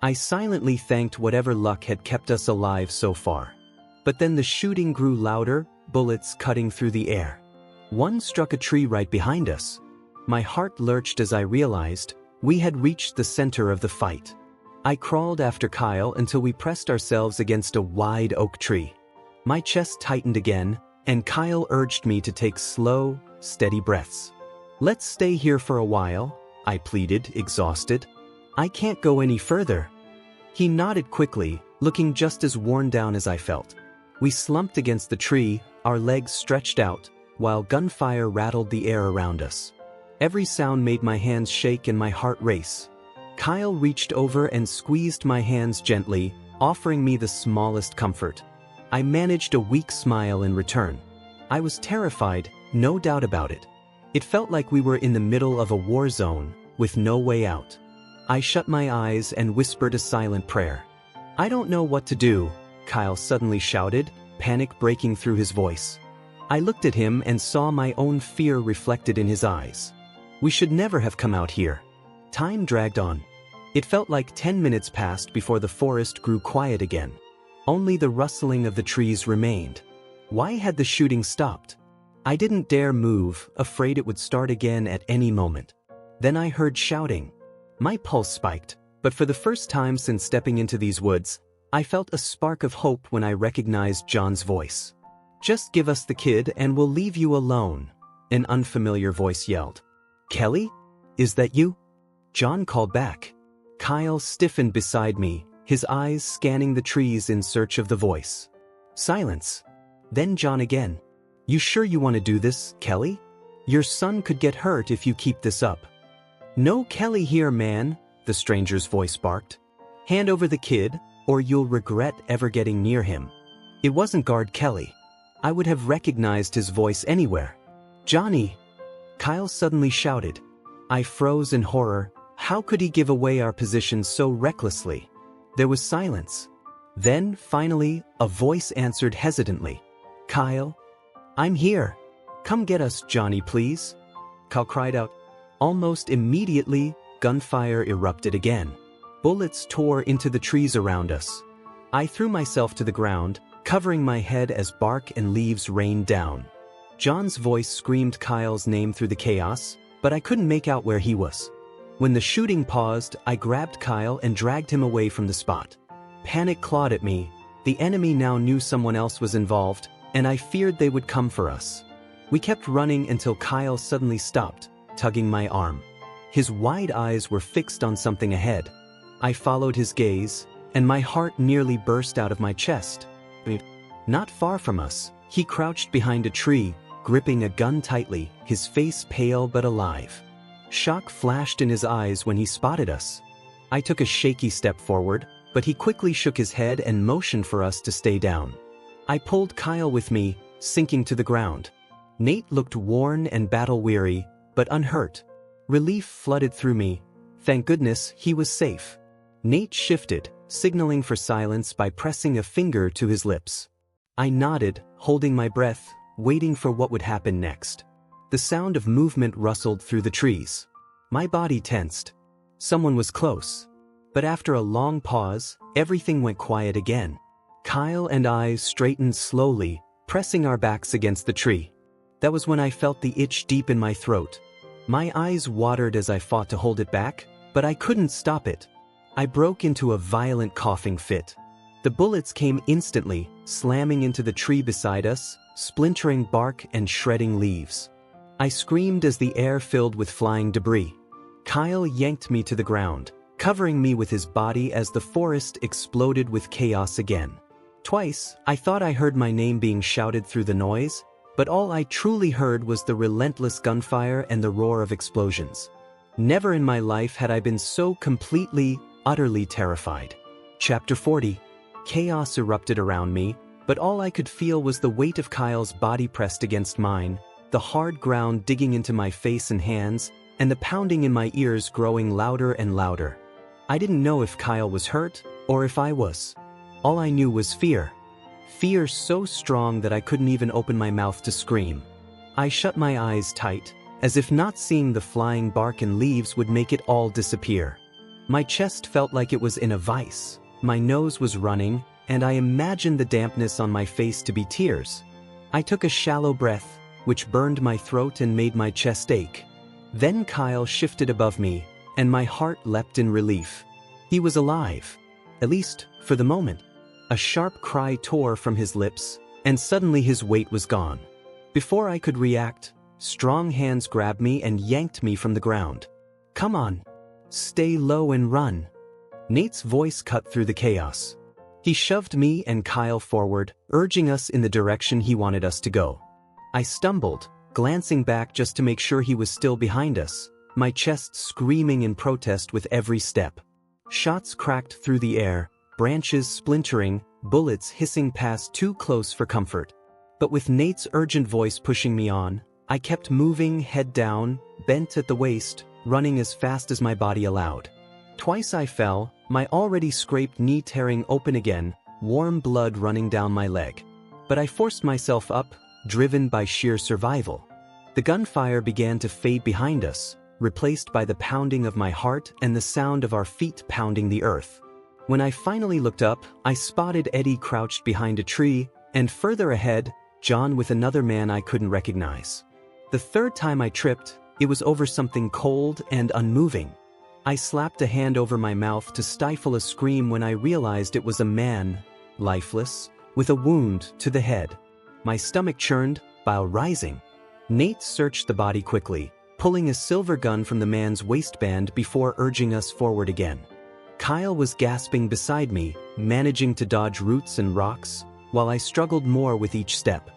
I silently thanked whatever luck had kept us alive so far. But then the shooting grew louder, bullets cutting through the air. One struck a tree right behind us. My heart lurched as I realized we had reached the center of the fight. I crawled after Kyle until we pressed ourselves against a wide oak tree. My chest tightened again, and Kyle urged me to take slow, steady breaths. "Let's stay here for a while," I pleaded, exhausted. "I can't go any further." He nodded quickly, looking just as worn down as I felt. We slumped against the tree, our legs stretched out, while gunfire rattled the air around us. Every sound made my hands shake and my heart race. Kyle reached over and squeezed my hands gently, offering me the smallest comfort. I managed a weak smile in return. I was terrified, no doubt about it. It felt like we were in the middle of a war zone, with no way out. I shut my eyes and whispered a silent prayer. "I don't know what to do," Kyle suddenly shouted, panic breaking through his voice. I looked at him and saw my own fear reflected in his eyes. We should never have come out here. Time dragged on. It felt like 10 minutes passed before the forest grew quiet again. Only the rustling of the trees remained. Why had the shooting stopped? I didn't dare move, afraid it would start again at any moment. Then I heard shouting. My pulse spiked, but for the first time since stepping into these woods, I felt a spark of hope when I recognized John's voice. "Just give us the kid and we'll leave you alone," an unfamiliar voice yelled. "Kelly? Is that you?" John called back. Kyle stiffened beside me, his eyes scanning the trees in search of the voice. Silence. Then John again. "You sure you want to do this, Kelly? Your son could get hurt if you keep this up." "No Kelly here, man," the stranger's voice barked. "Hand over the kid, or you'll regret ever getting near him." It wasn't Guard Kelly. I would have recognized his voice anywhere. "Johnny!" Kyle suddenly shouted. I froze in horror. How could he give away our position so recklessly? There was silence. Then, finally, a voice answered hesitantly. "Kyle? I'm here. Come get us, Johnny, please." Kyle cried out. Almost immediately, gunfire erupted again. Bullets tore into the trees around us. I threw myself to the ground, covering my head as bark and leaves rained down. John's voice screamed Kyle's name through the chaos, but I couldn't make out where he was. When the shooting paused, I grabbed Kyle and dragged him away from the spot. Panic clawed at me. The enemy now knew someone else was involved, and I feared they would come for us. We kept running until Kyle suddenly stopped, tugging my arm. His wide eyes were fixed on something ahead. I followed his gaze, and my heart nearly burst out of my chest. Not far from us, he crouched behind a tree, gripping a gun tightly, his face pale but alive. Shock flashed in his eyes when he spotted us. I took a shaky step forward, but he quickly shook his head and motioned for us to stay down. I pulled Kyle with me, sinking to the ground. Nate looked worn and battle-weary, but unhurt. Relief flooded through me. Thank goodness he was safe. Nate shifted, signaling for silence by pressing a finger to his lips. I nodded, holding my breath, waiting for what would happen next. The sound of movement rustled through the trees. My body tensed. Someone was close. But after a long pause, everything went quiet again. Kyle and I straightened slowly, pressing our backs against the tree. That was when I felt the itch deep in my throat. My eyes watered as I fought to hold it back, but I couldn't stop it. I broke into a violent coughing fit. The bullets came instantly, slamming into the tree beside us, splintering bark and shredding leaves. I screamed as the air filled with flying debris. Kyle yanked me to the ground, covering me with his body as the forest exploded with chaos again. Twice, I thought I heard my name being shouted through the noise, but all I truly heard was the relentless gunfire and the roar of explosions. Never in my life had I been so completely, utterly terrified. Chapter 40. Chaos erupted around me, but all I could feel was the weight of Kyle's body pressed against mine, the hard ground digging into my face and hands, and the pounding in my ears growing louder and louder. I didn't know if Kyle was hurt, or if I was. All I knew was fear. Fear so strong that I couldn't even open my mouth to scream. I shut my eyes tight, as if not seeing the flying bark and leaves would make it all disappear. My chest felt like it was in a vice. My nose was running, and I imagined the dampness on my face to be tears. I took a shallow breath, which burned my throat and made my chest ache. Then Kyle shifted above me, and my heart leapt in relief. He was alive. At least, for the moment. A sharp cry tore from his lips, and suddenly his weight was gone. Before I could react, strong hands grabbed me and yanked me from the ground. "Come on. Stay low and run." Nate's voice cut through the chaos. He shoved me and Kyle forward, urging us in the direction he wanted us to go. I stumbled, glancing back just to make sure he was still behind us, my chest screaming in protest with every step. Shots cracked through the air, branches splintering, bullets hissing past too close for comfort. But with Nate's urgent voice pushing me on, I kept moving, head down, bent at the waist, running as fast as my body allowed. Twice I fell, my already scraped knee tearing open again, warm blood running down my leg. But I forced myself up, driven by sheer survival. The gunfire began to fade behind us, replaced by the pounding of my heart and the sound of our feet pounding the earth. When I finally looked up, I spotted Eddie crouched behind a tree, and further ahead, John with another man I couldn't recognize. The third time I tripped, it was over something cold and unmoving. I slapped a hand over my mouth to stifle a scream when I realized it was a man, lifeless, with a wound to the head. My stomach churned, bile rising. Nate searched the body quickly, pulling a silver gun from the man's waistband before urging us forward again. Kyle was gasping beside me, managing to dodge roots and rocks, while I struggled more with each step.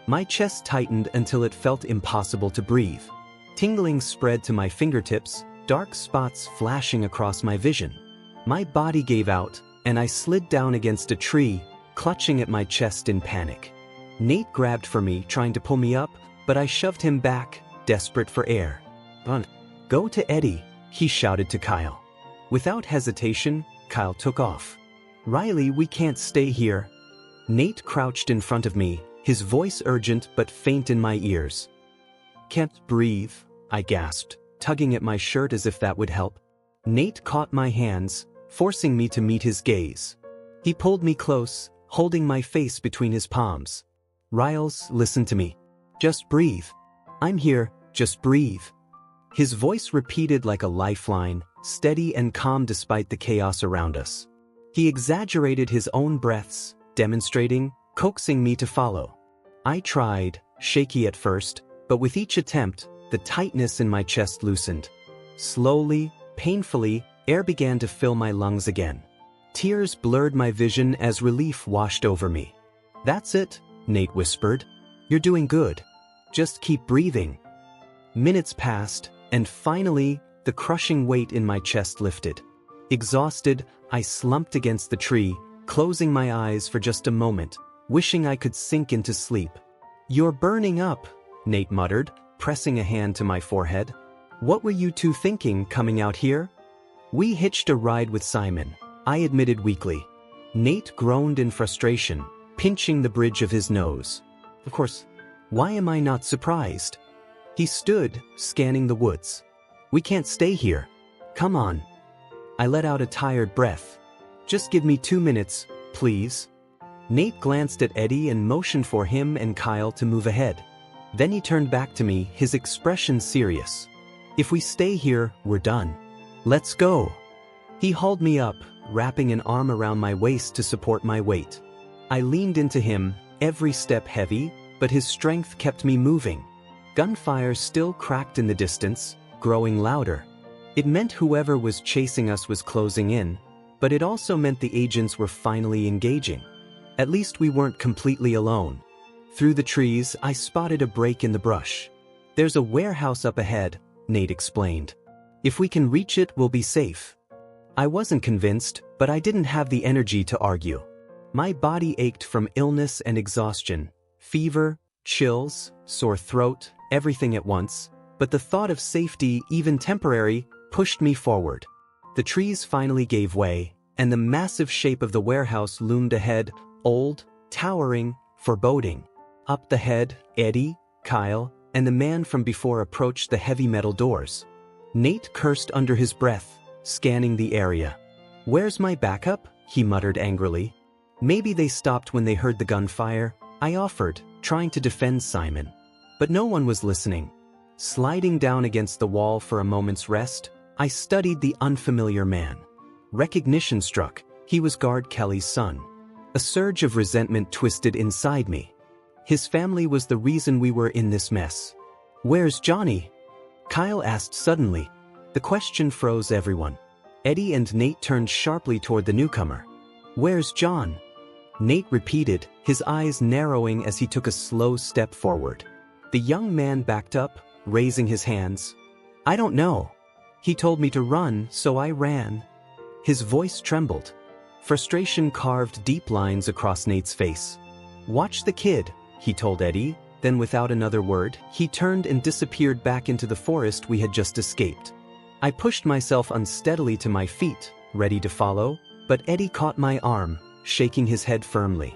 My chest tightened until it felt impossible to breathe. Tingling spread to my fingertips, dark spots flashing across my vision. My body gave out, and I slid down against a tree, clutching at my chest in panic. Nate grabbed for me, trying to pull me up, but I shoved him back, desperate for air. Go to Eddie, he shouted to Kyle. Without hesitation, Kyle took off. Riley, we can't stay here. Nate crouched in front of me, his voice urgent but faint in my ears. Can't breathe, I gasped, tugging at my shirt as if that would help. Nate caught my hands, forcing me to meet his gaze. He pulled me close, holding my face between his palms. Riles, listen to me. Just breathe. I'm here, just breathe. His voice repeated like a lifeline, steady and calm despite the chaos around us. He exaggerated his own breaths, demonstrating, coaxing me to follow. I tried, shaky at first, but with each attempt, the tightness in my chest loosened. Slowly, painfully, air began to fill my lungs again. Tears blurred my vision as relief washed over me. That's it, Nate whispered. You're doing good. Just keep breathing. Minutes passed, and finally, the crushing weight in my chest lifted. Exhausted, I slumped against the tree, closing my eyes for just a moment, wishing I could sink into sleep. You're burning up, Nate muttered, pressing a hand to my forehead. What were you two thinking coming out here? We hitched a ride with Simon, I admitted weakly. Nate groaned in frustration, pinching the bridge of his nose. Of course, why am I not surprised? He stood, scanning the woods. We can't stay here. Come on. I let out a tired breath. Just give me 2 minutes, please. Nate glanced at Eddie and motioned for him and Kyle to move ahead. Then he turned back to me, his expression serious. If we stay here, we're done. Let's go. He hauled me up, wrapping an arm around my waist to support my weight. I leaned into him, every step heavy, but his strength kept me moving. Gunfire still cracked in the distance, growing louder. It meant whoever was chasing us was closing in, but it also meant the agents were finally engaging. At least we weren't completely alone. Through the trees, I spotted a break in the brush. There's a warehouse up ahead, Nate explained. If we can reach it, we'll be safe. I wasn't convinced, but I didn't have the energy to argue. My body ached from illness and exhaustion, fever, chills, sore throat, everything at once, but the thought of safety, even temporary, pushed me forward. The trees finally gave way, and the massive shape of the warehouse loomed ahead, old, towering, foreboding. Up the head, Eddie, Kyle, and the man from before approached the heavy metal doors. Nate cursed under his breath, scanning the area. Where's my backup? He muttered angrily. Maybe they stopped when they heard the gunfire, I offered, trying to defend Simon. But no one was listening. Sliding down against the wall for a moment's rest, I studied the unfamiliar man. Recognition struck. He was guard Kelly's son. A surge of resentment twisted inside me. His family was the reason we were in this mess. Where's Johnny? Kyle asked suddenly. The question froze everyone. Eddie and Nate turned sharply toward the newcomer. Where's John? Nate repeated, his eyes narrowing as he took a slow step forward. The young man backed up, raising his hands. I don't know. He told me to run, so I ran. His voice trembled. Frustration carved deep lines across Nate's face. Watch the kid, he told Eddie, then without another word, he turned and disappeared back into the forest we had just escaped. I pushed myself unsteadily to my feet, ready to follow, but Eddie caught my arm, shaking his head firmly.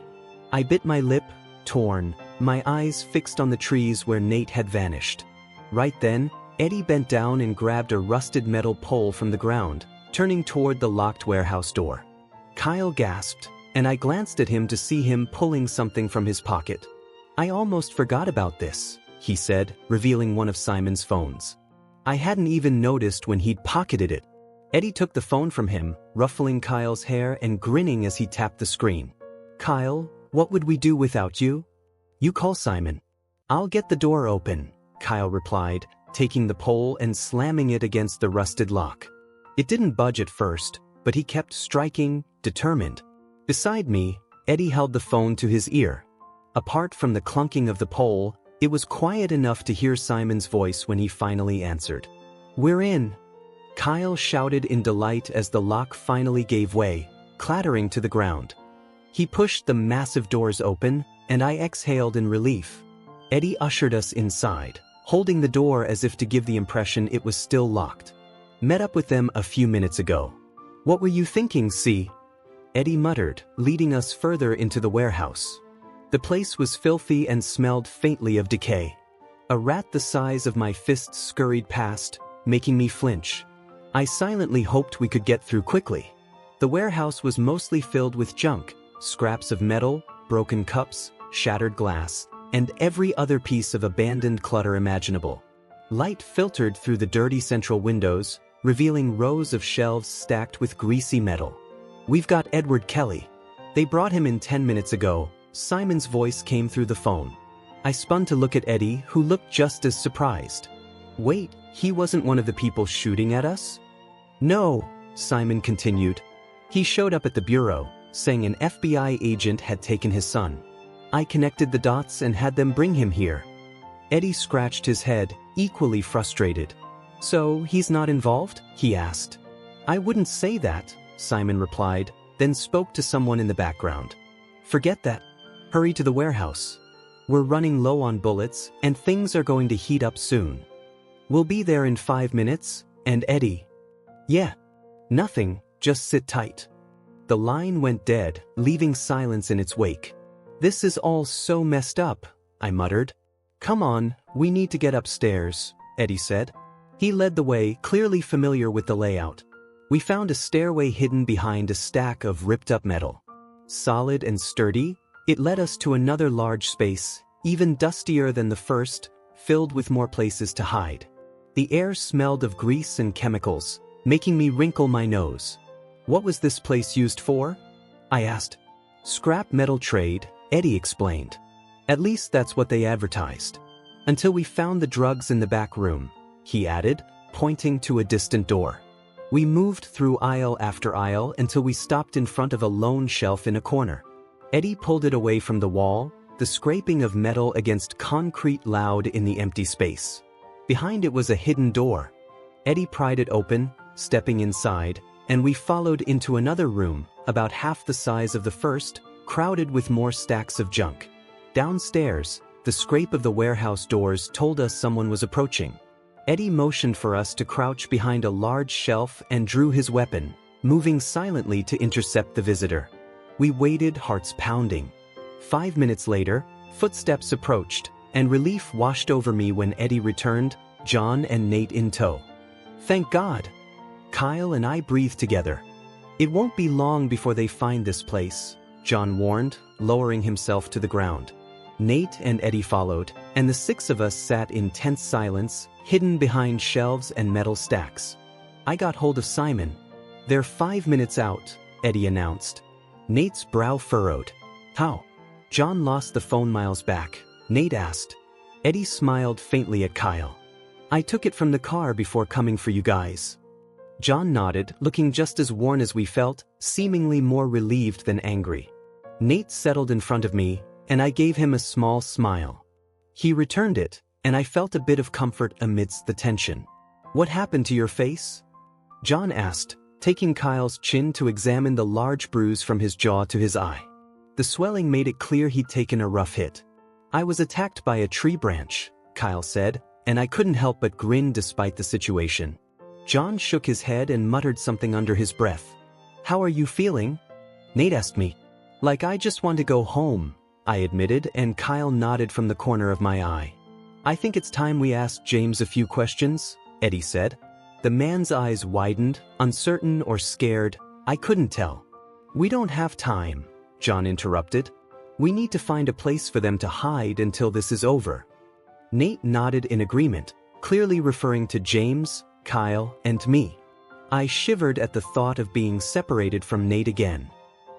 I bit my lip, torn, my eyes fixed on the trees where Nate had vanished. Right then, Eddie bent down and grabbed a rusted metal pole from the ground, turning toward the locked warehouse door. Kyle gasped, and I glanced at him to see him pulling something from his pocket. I almost forgot about this, he said, revealing one of Simon's phones. I hadn't even noticed when he'd pocketed it. Eddie took the phone from him, ruffling Kyle's hair and grinning as he tapped the screen. Kyle, what would we do without you? You call Simon. I'll get the door open, Kyle replied, taking the pole and slamming it against the rusted lock. It didn't budge at first, but he kept striking, determined. Beside me, Eddie held the phone to his ear. Apart from the clunking of the pole, it was quiet enough to hear Simon's voice when he finally answered. We're in. Kyle shouted in delight as the lock finally gave way, clattering to the ground. He pushed the massive doors open, and I exhaled in relief. Eddie ushered us inside, holding the door as if to give the impression it was still locked. Met up with them a few minutes ago. What were you thinking, C? Eddie muttered, leading us further into the warehouse. The place was filthy and smelled faintly of decay. A rat the size of my fist scurried past, making me flinch. I silently hoped we could get through quickly. The warehouse was mostly filled with junk, scraps of metal, broken cups, shattered glass, and every other piece of abandoned clutter imaginable. Light filtered through the dirty central windows, revealing rows of shelves stacked with greasy metal. We've got Edward Kelly. They brought him in 10 minutes ago. Simon's voice came through the phone. I spun to look at Eddie, who looked just as surprised. Wait, he wasn't one of the people shooting at us? No, Simon continued. He showed up at the bureau, saying an FBI agent had taken his son. I connected the dots and had them bring him here. Eddie scratched his head, equally frustrated. So, he's not involved? He asked. I wouldn't say that, Simon replied, then spoke to someone in the background. Forget that. Hurry to the warehouse. We're running low on bullets, and things are going to heat up soon. We'll be there in 5 minutes, and Eddie. Yeah. Nothing, just sit tight. The line went dead, leaving silence in its wake. This is all so messed up, I muttered. Come on, we need to get upstairs, Eddie said. He led the way, clearly familiar with the layout. We found a stairway hidden behind a stack of ripped-up metal. Solid and sturdy, it led us to another large space, even dustier than the first, filled with more places to hide. The air smelled of grease and chemicals, making me wrinkle my nose. What was this place used for? I asked. Scrap metal trade, Eddie explained. At least that's what they advertised. Until we found the drugs in the back room, he added, pointing to a distant door. We moved through aisle after aisle until we stopped in front of a lone shelf in a corner. Eddie pulled it away from the wall, the scraping of metal against concrete loud in the empty space. Behind it was a hidden door. Eddie pried it open, stepping inside, and we followed into another room, about half the size of the first, crowded with more stacks of junk. Downstairs, the scrape of the warehouse doors told us someone was approaching. Eddie motioned for us to crouch behind a large shelf and drew his weapon, moving silently to intercept the visitor. We waited, hearts pounding. 5 minutes later, footsteps approached, and relief washed over me when Eddie returned, John and Nate in tow. Thank God! Kyle and I breathed together. It won't be long before they find this place, John warned, lowering himself to the ground. Nate and Eddie followed, and the 6 of us sat in tense silence, hidden behind shelves and metal stacks. I got hold of Simon. They're 5 minutes out, Eddie announced. Nate's brow furrowed. How? John lost the phone miles back, Nate asked. Eddie smiled faintly at Kyle. I took it from the car before coming for you guys. John nodded, looking just as worn as we felt, seemingly more relieved than angry. Nate settled in front of me, and I gave him a small smile. He returned it, and I felt a bit of comfort amidst the tension. What happened to your face? John asked, taking Kyle's chin to examine the large bruise from his jaw to his eye. The swelling made it clear he'd taken a rough hit. I was attacked by a tree branch, Kyle said, and I couldn't help but grin despite the situation. John shook his head and muttered something under his breath. How are you feeling? Nate asked me. Like I just want to go home, I admitted, and Kyle nodded from the corner of my eye. I think it's time we asked James a few questions, Eddie said. The man's eyes widened, uncertain or scared, I couldn't tell. We don't have time, John interrupted. We need to find a place for them to hide until this is over. Nate nodded in agreement, clearly referring to James, Kyle, and me. I shivered at the thought of being separated from Nate again.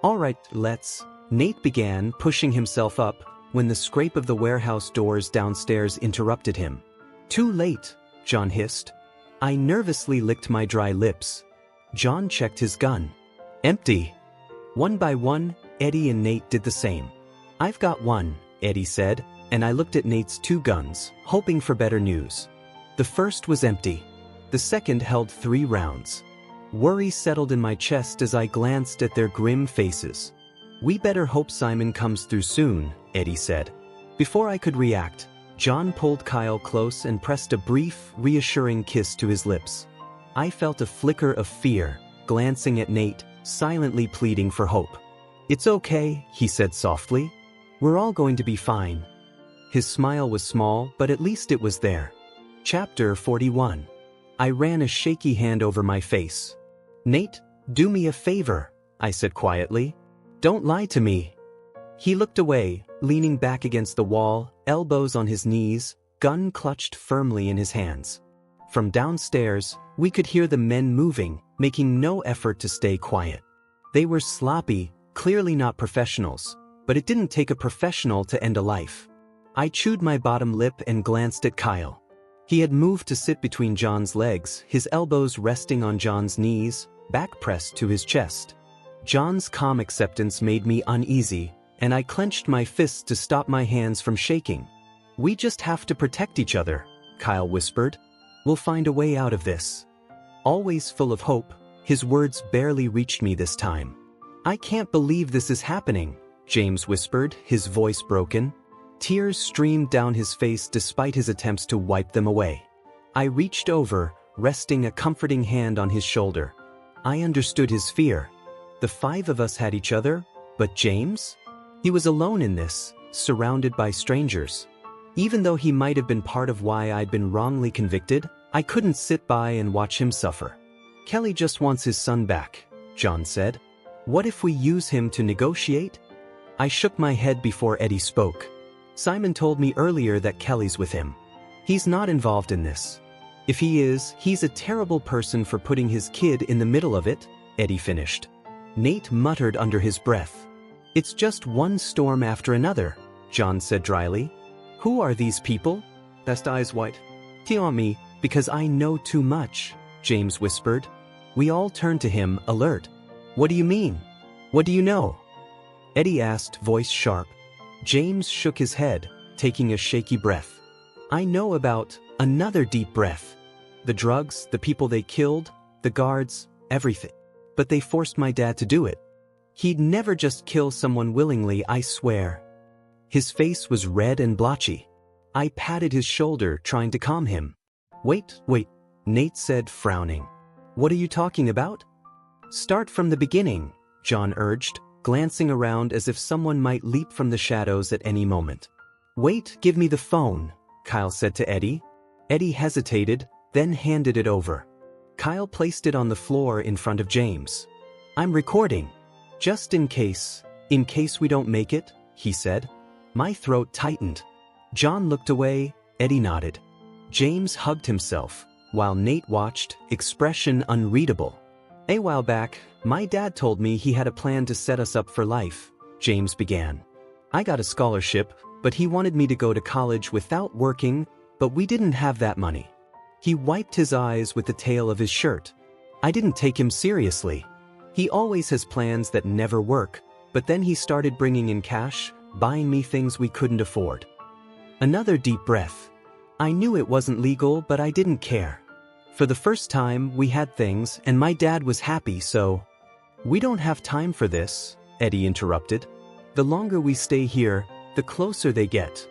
All right, let's. Nate began, pushing himself up, when the scrape of the warehouse doors downstairs interrupted him. Too late, John hissed. I nervously licked my dry lips. John checked his gun. Empty. One by one, Eddie and Nate did the same. I've got one, Eddie said, and I looked at Nate's 2 guns, hoping for better news. The first was empty. The second held 3 rounds. Worry settled in my chest as I glanced at their grim faces. We better hope Simon comes through soon, Eddie said. Before I could react, John pulled Kyle close and pressed a brief, reassuring kiss to his lips. I felt a flicker of fear, glancing at Nate, silently pleading for hope. It's okay, he said softly. We're all going to be fine. His smile was small, but at least it was there. Chapter 41. I ran a shaky hand over my face. Nate, do me a favor, I said quietly. Don't lie to me. He looked away, leaning back against the wall, elbows on his knees, gun clutched firmly in his hands. From downstairs, we could hear the men moving, making no effort to stay quiet. They were sloppy, clearly not professionals, but it didn't take a professional to end a life. I chewed my bottom lip and glanced at Kyle. He had moved to sit between John's legs, his elbows resting on John's knees, back pressed to his chest. John's calm acceptance made me uneasy, and I clenched my fists to stop my hands from shaking. We just have to protect each other, Kyle whispered. We'll find a way out of this. Always full of hope, his words barely reached me this time. I can't believe this is happening, James whispered, his voice broken. Tears streamed down his face despite his attempts to wipe them away. I reached over, resting a comforting hand on his shoulder. I understood his fear. The five of us had each other, but James? He was alone in this, surrounded by strangers. Even though he might have been part of why I'd been wrongly convicted, I couldn't sit by and watch him suffer. Kelly just wants his son back, John said. What if we use him to negotiate? I shook my head before Eddie spoke. Simon told me earlier that Kelly's with him. He's not involved in this. If he is, he's a terrible person for putting his kid in the middle of it, Eddie finished. Nate muttered under his breath. It's just one storm after another, John said dryly. Who are these people? Best eyes white. Tell me, because I know too much, James whispered. We all turned to him, alert. What do you mean? What do you know? Eddie asked, voice sharp. James shook his head, taking a shaky breath. I know about another deep breath. The drugs, the people they killed, the guards, everything. But they forced my dad to do it. He'd never just kill someone willingly, I swear. His face was red and blotchy. I patted his shoulder, trying to calm him. Wait, Nate said, frowning. What are you talking about? Start from the beginning, John urged, glancing around as if someone might leap from the shadows at any moment. Wait, give me the phone, Kyle said to Eddie. Eddie hesitated, then handed it over. Kyle placed it on the floor in front of James. I'm recording. Just in case we don't make it, he said. My throat tightened. John looked away, Eddie nodded. James hugged himself, while Nate watched, expression unreadable. A while back, my dad told me he had a plan to set us up for life, James began. I got a scholarship, but he wanted me to go to college without working, but we didn't have that money. He wiped his eyes with the tail of his shirt. I didn't take him seriously. He always has plans that never work, but then he started bringing in cash, buying me things we couldn't afford. Another deep breath. I knew it wasn't legal, but I didn't care. For the first time, we had things, and my dad was happy, so... We don't have time for this, Eddie interrupted. The longer we stay here, the closer they get.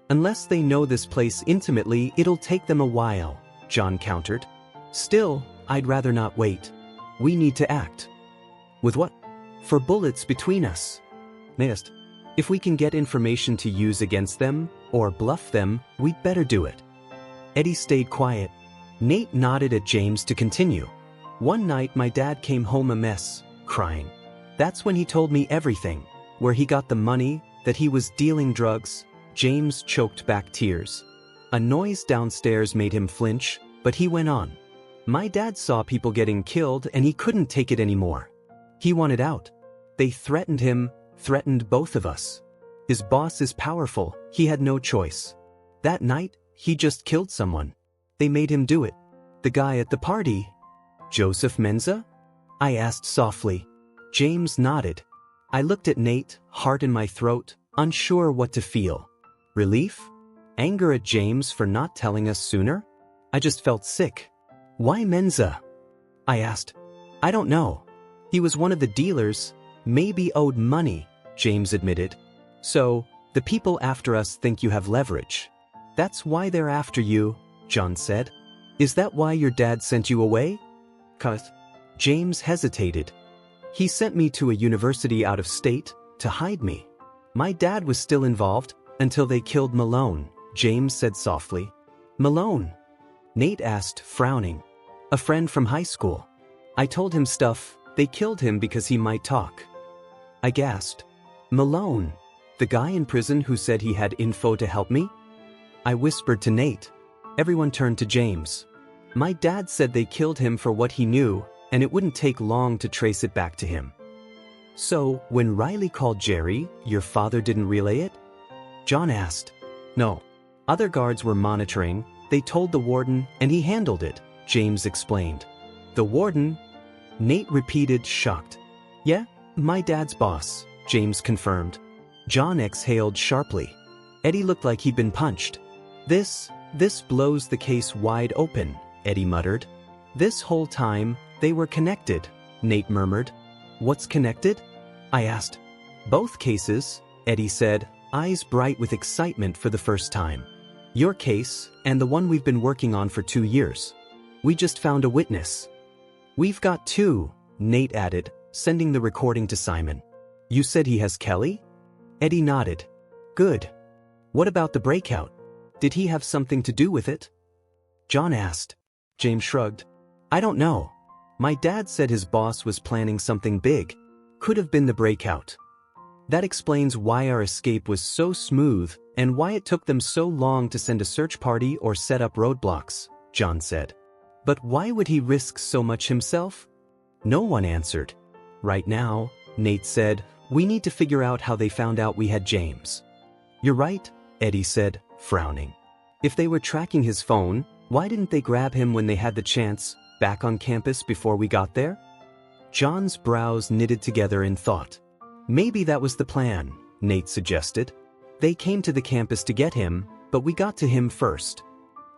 Unless they know this place intimately, it'll take them a while, John countered. Still, I'd rather not wait. We need to act. With what? For bullets between us. Next, if we can get information to use against them, or bluff them, we'd better do it. Eddie stayed quiet. Nate nodded at James to continue. One night my dad came home a mess, crying. That's when he told me everything, where he got the money, that he was dealing drugs. James choked back tears. A noise downstairs made him flinch, but he went on. My dad saw people getting killed and he couldn't take it anymore. He wanted out. They threatened him, threatened both of us. His boss is powerful, he had no choice. That night, he just killed someone. They made him do it. The guy at the party. Joseph Menza? I asked softly. James nodded. I looked at Nate, heart in my throat, unsure what to feel. Relief? Anger at James for not telling us sooner? I just felt sick. Why Menza? I asked. I don't know. He was one of the dealers. Maybe owed money, James admitted. So, the people after us think you have leverage. That's why they're after you, John said. Is that why your dad sent you away? 'Cause James hesitated. He sent me to a university out of state to hide me. My dad was still involved until they killed Malone, James said softly. Malone? Nate asked, frowning. A friend from high school. I told him stuff. They killed him because he might talk. I gasped. Malone? The guy in prison who said he had info to help me? I whispered to Nate. Everyone turned to James. My dad said they killed him for what he knew, and it wouldn't take long to trace it back to him. So, when Riley called Jerry, your father didn't relay it? John asked. No. Other guards were monitoring. They told the warden, and he handled it, James explained. The warden? Nate repeated, shocked. Yeah, my dad's boss, James confirmed. John exhaled sharply. Eddie looked like he'd been punched. This blows the case wide open, Eddie muttered. This whole time, they were connected, Nate murmured. What's connected? I asked. Both cases, Eddie said, eyes bright with excitement for the first time. Your case, and the one we've been working on for 2 years. We just found a witness. We've got 2, Nate added, sending the recording to Simon. You said he has Kelly? Eddie nodded. Good. What about the breakout? Did he have something to do with it? John asked. James shrugged. I don't know. My dad said his boss was planning something big. Could have been the breakout. That explains why our escape was so smooth and why it took them so long to send a search party or set up roadblocks, John said. But why would he risk so much himself? No one answered. Right now, Nate said, we need to figure out how they found out we had James. You're right, Eddie said, frowning. If they were tracking his phone, why didn't they grab him when they had the chance, back on campus before we got there? John's brows knitted together in thought. Maybe that was the plan, Nate suggested. They came to the campus to get him, but we got to him first.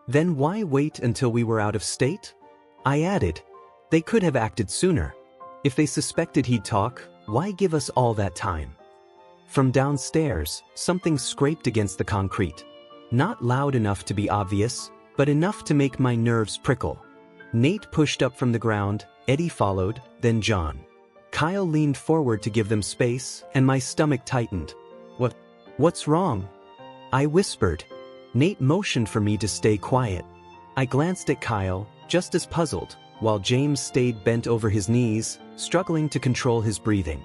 Then why wait until we were out of state? I added. They could have acted sooner. If they suspected he'd talk, why give us all that time? From downstairs, something scraped against the concrete. Not loud enough to be obvious, but enough to make my nerves prickle. Nate pushed up from the ground, Eddie followed, then John. Kyle leaned forward to give them space, and my stomach tightened. What's wrong? I whispered. Nate motioned for me to stay quiet. I glanced at Kyle, just as puzzled, while James stayed bent over his knees, struggling to control his breathing.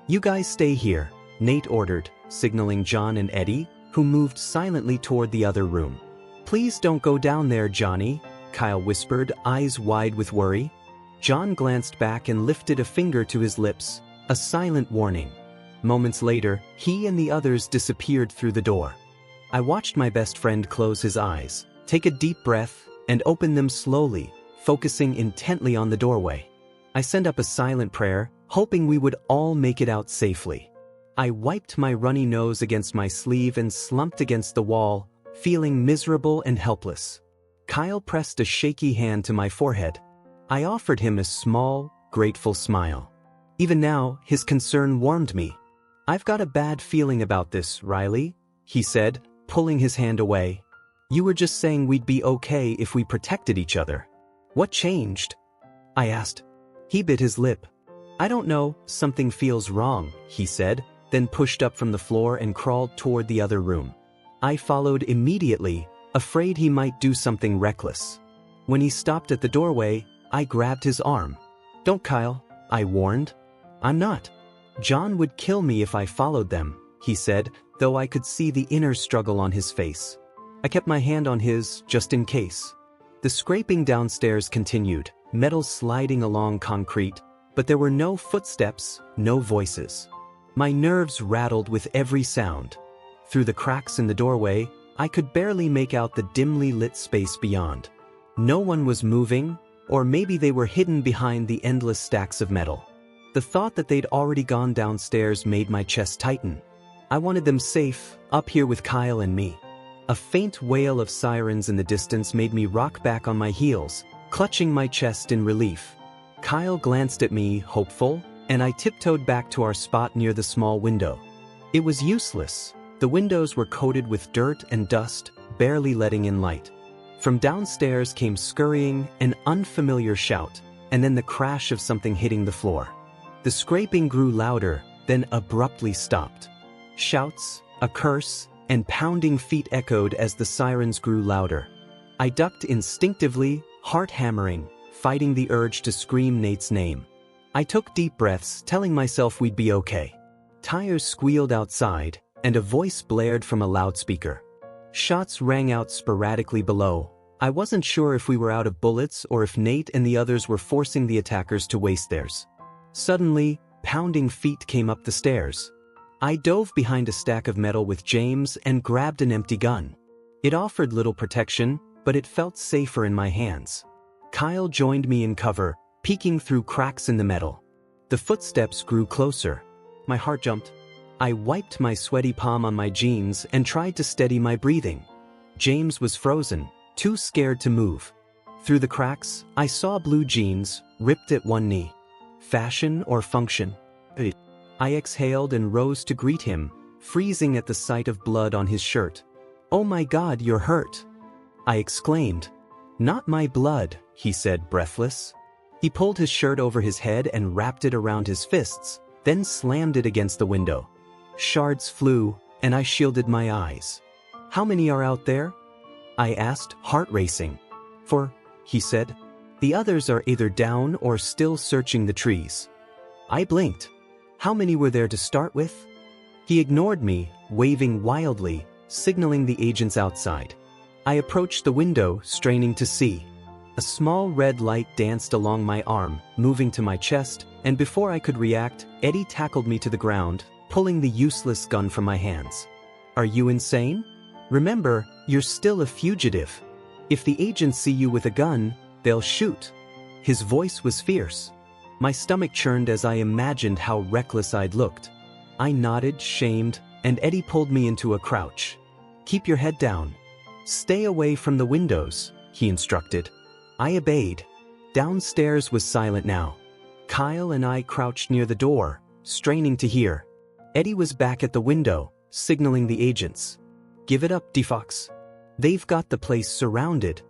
You guys stay here, Nate ordered, signaling John and Eddie, who moved silently toward the other room. Please don't go down there, Johnny, Kyle whispered, eyes wide with worry. John glanced back and lifted a finger to his lips, a silent warning. Moments later, he and the others disappeared through the door. I watched my best friend close his eyes, take a deep breath, and open them slowly, focusing intently on the doorway. I sent up a silent prayer, hoping we would all make it out safely. I wiped my runny nose against my sleeve and slumped against the wall, feeling miserable and helpless. Kyle pressed a shaky hand to my forehead. I offered him a small, grateful smile. Even now, his concern warmed me. I've got a bad feeling about this, Riley, he said, pulling his hand away. You were just saying we'd be okay if we protected each other. What changed? I asked. He bit his lip. I don't know, something feels wrong, he said, then pushed up from the floor and crawled toward the other room. I followed immediately, afraid he might do something reckless. When he stopped at the doorway, I grabbed his arm. Don't, Kyle, I warned. I'm not. John would kill me if I followed them, he said, though I could see the inner struggle on his face. I kept my hand on his, just in case. The scraping downstairs continued, metal sliding along concrete, but there were no footsteps, no voices. My nerves rattled with every sound. Through the cracks in the doorway, I could barely make out the dimly lit space beyond. No one was moving, or maybe they were hidden behind the endless stacks of metal. The thought that they'd already gone downstairs made my chest tighten. I wanted them safe, up here with Kyle and me. A faint wail of sirens in the distance made me rock back on my heels, clutching my chest in relief. Kyle glanced at me, hopeful, and I tiptoed back to our spot near the small window. It was useless. The windows were coated with dirt and dust, barely letting in light. From downstairs came scurrying, an unfamiliar shout, and then the crash of something hitting the floor. The scraping grew louder, then abruptly stopped. Shouts, a curse, and pounding feet echoed as the sirens grew louder. I ducked instinctively, heart hammering, fighting the urge to scream Nate's name. I took deep breaths, telling myself we'd be okay. Tires squealed outside, and a voice blared from a loudspeaker. Shots rang out sporadically below. I wasn't sure if we were out of bullets or if Nate and the others were forcing the attackers to waste theirs. Suddenly, pounding feet came up the stairs. I dove behind a stack of metal with James and grabbed an empty gun. It offered little protection, but it felt safer in my hands. Kyle joined me in cover, peeking through cracks in the metal. The footsteps grew closer. My heart jumped. I wiped my sweaty palm on my jeans and tried to steady my breathing. James was frozen, too scared to move. Through the cracks, I saw blue jeans, ripped at one knee. Fashion or function? I exhaled and rose to greet him, freezing at the sight of blood on his shirt. "Oh my God, you're hurt!" I exclaimed. "Not my blood," he said, breathless. He pulled his shirt over his head and wrapped it around his fists, then slammed it against the window. Shards flew, and I shielded my eyes. "How many are out there?" I asked, heart racing. "4," he said. "The others are either down or still searching the trees." I blinked. "How many were there to start with?" He ignored me, waving wildly, signaling the agents outside. I approached the window, straining to see. A small red light danced along my arm, moving to my chest, and before I could react, Eddie tackled me to the ground, pulling the useless gun from my hands. "Are you insane? Remember, you're still a fugitive. If the agents see you with a gun, they'll shoot." His voice was fierce. My stomach churned as I imagined how reckless I'd looked. I nodded, shamed, and Eddie pulled me into a crouch. "Keep your head down. Stay away from the windows," he instructed. I obeyed. Downstairs was silent now. Kyle and I crouched near the door, straining to hear. Eddie was back at the window, signaling the agents. "Give it up, DeFox. They've got the place surrounded."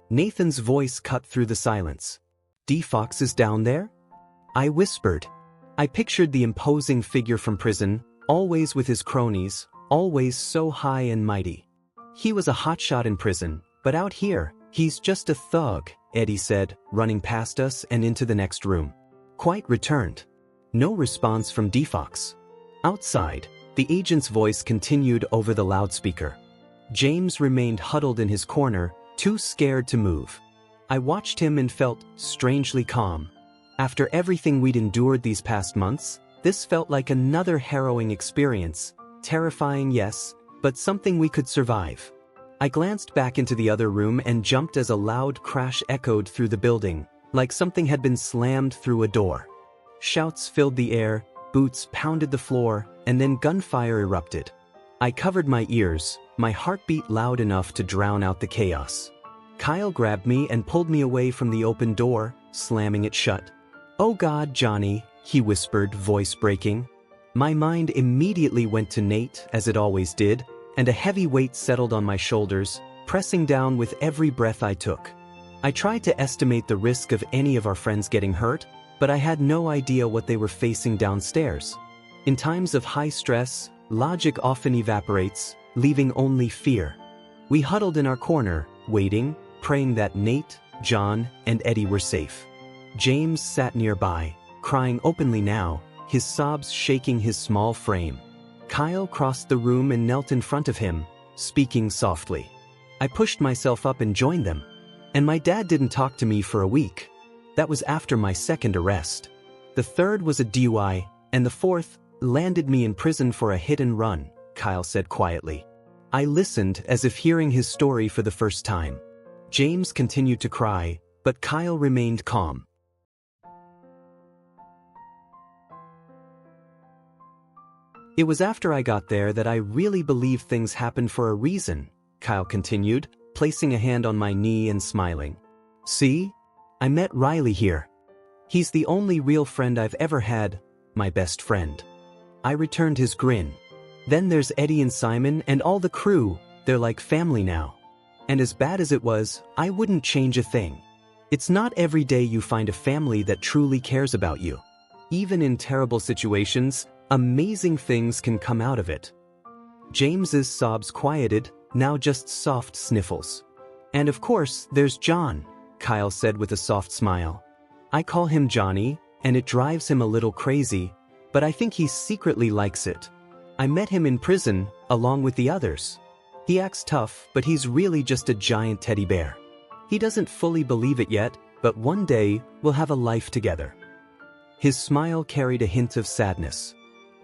Nathan's voice cut through the silence. "DeFox is down there?" I whispered. I pictured the imposing figure from prison, always with his cronies, always so high and mighty. "He was a hotshot in prison, but out here, he's just a thug," Eddie said, running past us and into the next room. Quite returned. No response from DeFox. Outside, the agent's voice continued over the loudspeaker. James remained huddled in his corner, too scared to move. I watched him and felt strangely calm. After everything we'd endured these past months, this felt like another harrowing experience, terrifying, yes, but something we could survive. I glanced back into the other room and jumped as a loud crash echoed through the building, like something had been slammed through a door. Shouts filled the air, boots pounded the floor, and then gunfire erupted. I covered my ears, my heartbeat loud enough to drown out the chaos. Kyle grabbed me and pulled me away from the open door, slamming it shut. "Oh God, Johnny," he whispered, voice breaking. My mind immediately went to Nate, as it always did, and a heavy weight settled on my shoulders, pressing down with every breath I took. I tried to estimate the risk of any of our friends getting hurt, but I had no idea what they were facing downstairs. In times of high stress, logic often evaporates, leaving only fear. We huddled in our corner, waiting, praying that Nate, John, and Eddie were safe. James sat nearby, crying openly now, his sobs shaking his small frame. Kyle crossed the room and knelt in front of him, speaking softly. I pushed myself up and joined them. And my dad didn't talk to me for a week. That was after my second arrest. The third was a DUI, and the fourth landed me in prison for a hit and run, Kyle said quietly. I listened as if hearing his story for the first time. James continued to cry, but Kyle remained calm. It was after I got there that I really believed things happened for a reason, Kyle continued, placing a hand on my knee and smiling. "See? I met Riley here. He's the only real friend I've ever had, my best friend. I returned his grin. Then there's Eddie and Simon and all the crew, they're like family now. And as bad as it was, I wouldn't change a thing. It's not every day you find a family that truly cares about you. Even in terrible situations, amazing things can come out of it. James's sobs quieted, now just soft sniffles. And of course, there's John, Kyle said with a soft smile. I call him Johnny, and it drives him a little crazy, but I think he secretly likes it. I met him in prison, along with the others. He acts tough, but he's really just a giant teddy bear. He doesn't fully believe it yet, but one day, we'll have a life together. His smile carried a hint of sadness.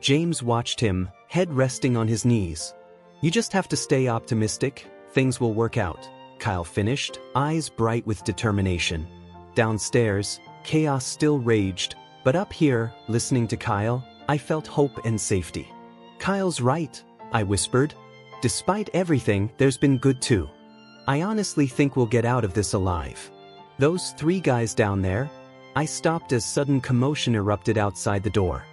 James watched him, head resting on his knees. You just have to stay optimistic, things will work out, Kyle finished, eyes bright with determination. Downstairs, chaos still raged, but up here, listening to Kyle, I felt hope and safety. Kyle's right, I whispered. Despite everything, there's been good too. I honestly think we'll get out of this alive. Those 3 guys down there? I stopped as sudden commotion erupted outside the door.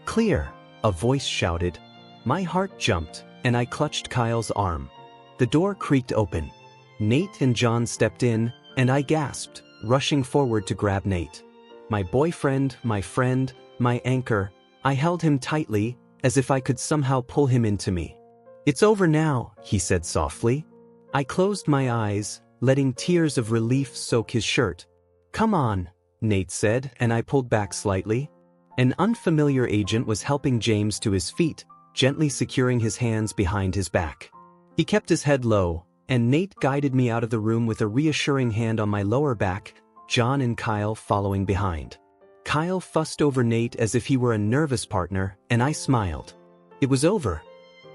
Clear, a voice shouted. My heart jumped, and I clutched Kyle's arm. The door creaked open. Nate and John stepped in, and I gasped, rushing forward to grab Nate. My boyfriend, my friend, my anchor. I held him tightly, as if I could somehow pull him into me. It's over now, he said softly. I closed my eyes, letting tears of relief soak his shirt. Come on, Nate said, and I pulled back slightly. An unfamiliar agent was helping James to his feet, gently securing his hands behind his back. He kept his head low, and Nate guided me out of the room with a reassuring hand on my lower back, John and Kyle following behind. Kyle fussed over Nate as if he were a nervous partner, and I smiled. It was over.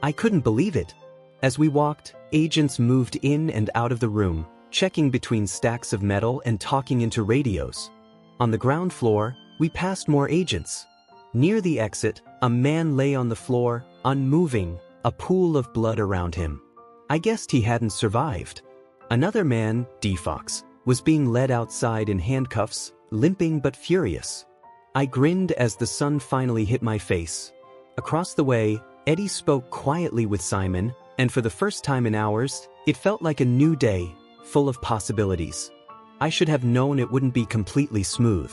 I couldn't believe it. As we walked, agents moved in and out of the room, checking between stacks of metal and talking into radios. On the ground floor, we passed more agents. Near the exit, a man lay on the floor, unmoving, a pool of blood around him. I guessed he hadn't survived. Another man, D-Fox, was being led outside in handcuffs, limping but furious. I grinned as the sun finally hit my face. Across the way, Eddie spoke quietly with Simon, and for the first time in hours, it felt like a new day, full of possibilities. I should have known it wouldn't be completely smooth.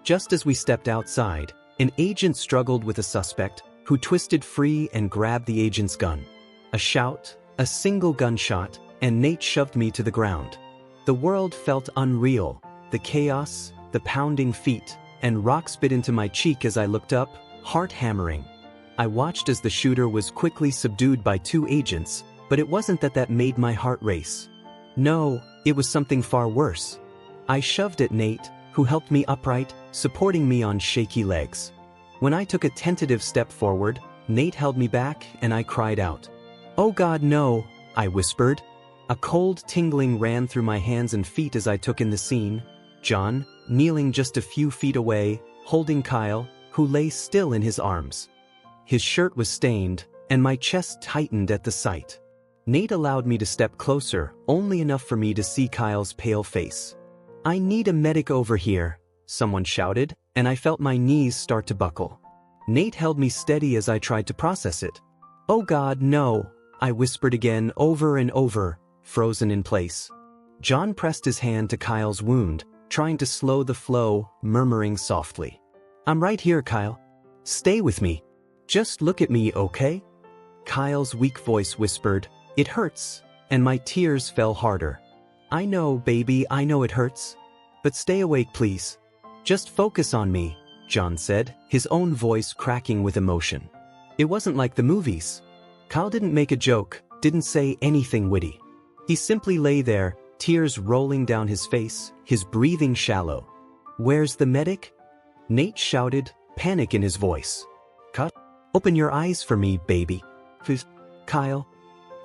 Just as we stepped outside, an agent struggled with a suspect, who twisted free and grabbed the agent's gun. A shout, a single gunshot, and Nate shoved me to the ground. The world felt unreal, the chaos, the pounding feet, and rocks bit into my cheek as I looked up, heart hammering. I watched as the shooter was quickly subdued by 2 agents, but it wasn't that made my heart race. No, it was something far worse. I shoved at Nate, who helped me upright, supporting me on shaky legs. When I took a tentative step forward, Nate held me back and I cried out. "Oh God, no," I whispered. A cold tingling ran through my hands and feet as I took in the scene. John, kneeling just a few feet away, holding Kyle, who lay still in his arms. His shirt was stained, and my chest tightened at the sight. Nate allowed me to step closer, only enough for me to see Kyle's pale face. "I need a medic over here," someone shouted, and I felt my knees start to buckle. Nate held me steady as I tried to process it. "Oh God, no," I whispered again over and over, frozen in place. John pressed his hand to Kyle's wound, trying to slow the flow, murmuring softly. "I'm right here, Kyle. Stay with me. Just look at me, okay?" Kyle's weak voice whispered, "It hurts," and my tears fell harder. "I know, baby, I know it hurts. But stay awake, please. Just focus on me," John said, his own voice cracking with emotion. It wasn't like the movies. Kyle didn't make a joke, didn't say anything witty. He simply lay there, tears rolling down his face, his breathing shallow. "Where's the medic?" Nate shouted, panic in his voice. "Cut. Open your eyes for me, baby. Please, Kyle."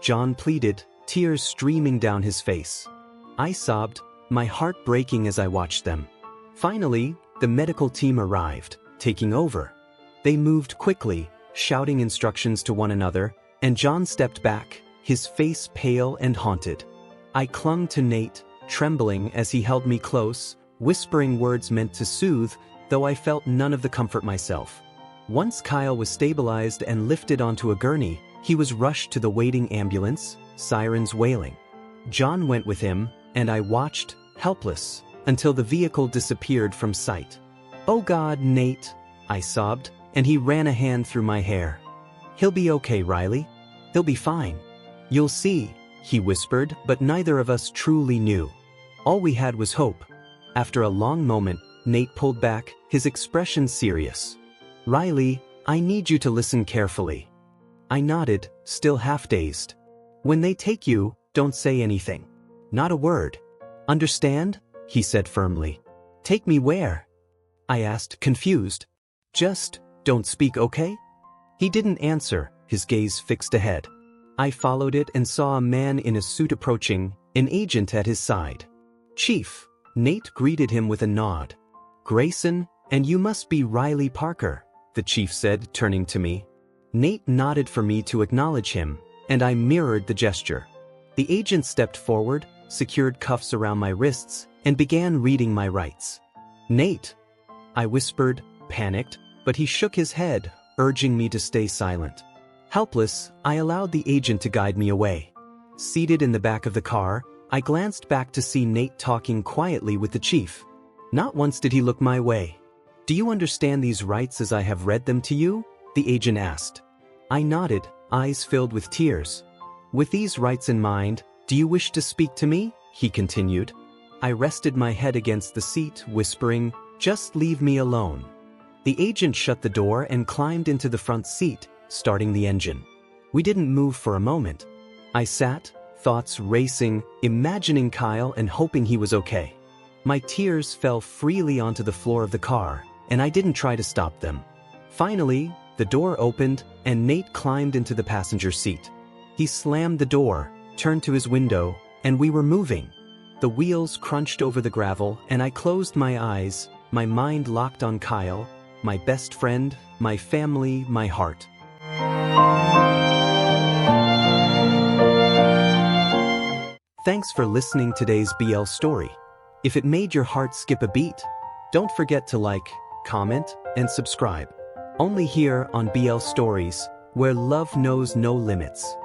John pleaded, tears streaming down his face. I sobbed, my heart breaking as I watched them. Finally, the medical team arrived, taking over. They moved quickly, shouting instructions to one another, and John stepped back, his face pale and haunted. I clung to Nate, trembling as he held me close, whispering words meant to soothe, though I felt none of the comfort myself. Once Kyle was stabilized and lifted onto a gurney, he was rushed to the waiting ambulance, sirens wailing. John went with him, and I watched, helpless, until the vehicle disappeared from sight. "Oh God, Nate," I sobbed, and he ran a hand through my hair. "He'll be okay, Riley. He'll be fine. You'll see," he whispered, but neither of us truly knew. All we had was hope. After a long moment, Nate pulled back, his expression serious. "Riley, I need you to listen carefully." I nodded, still half-dazed. "When they take you, don't say anything. Not a word. Understand?" he said firmly. "Take me where?" I asked, confused. "Just, don't speak, okay?" He didn't answer, his gaze fixed ahead. I followed it and saw a man in a suit approaching, an agent at his side. "Chief," Nate greeted him with a nod. "Grayson, and you must be Riley Parker," the chief said, turning to me. Nate nodded for me to acknowledge him, and I mirrored the gesture. The agent stepped forward, secured cuffs around my wrists, and began reading my rights. "Nate," I whispered, panicked, but he shook his head, urging me to stay silent. Helpless, I allowed the agent to guide me away. Seated in the back of the car, I glanced back to see Nate talking quietly with the chief. Not once did he look my way. "Do you understand these rights as I have read them to you?" the agent asked. I nodded, eyes filled with tears. "With these rights in mind, do you wish to speak to me?" he continued. I rested my head against the seat, whispering, "Just leave me alone." The agent shut the door and climbed into the front seat, starting the engine. We didn't move for a moment. I sat, thoughts racing, imagining Kyle and hoping he was okay. My tears fell freely onto the floor of the car, and I didn't try to stop them. Finally, the door opened, and Nate climbed into the passenger seat. He slammed the door, turned to his window, and we were moving. The wheels crunched over the gravel, and I closed my eyes, my mind locked on Kyle, my best friend, my family, my heart. Thanks for listening to today's BL story. If it made your heart skip a beat, don't forget to like, comment, and subscribe. Only here on BL Stories, where love knows no limits.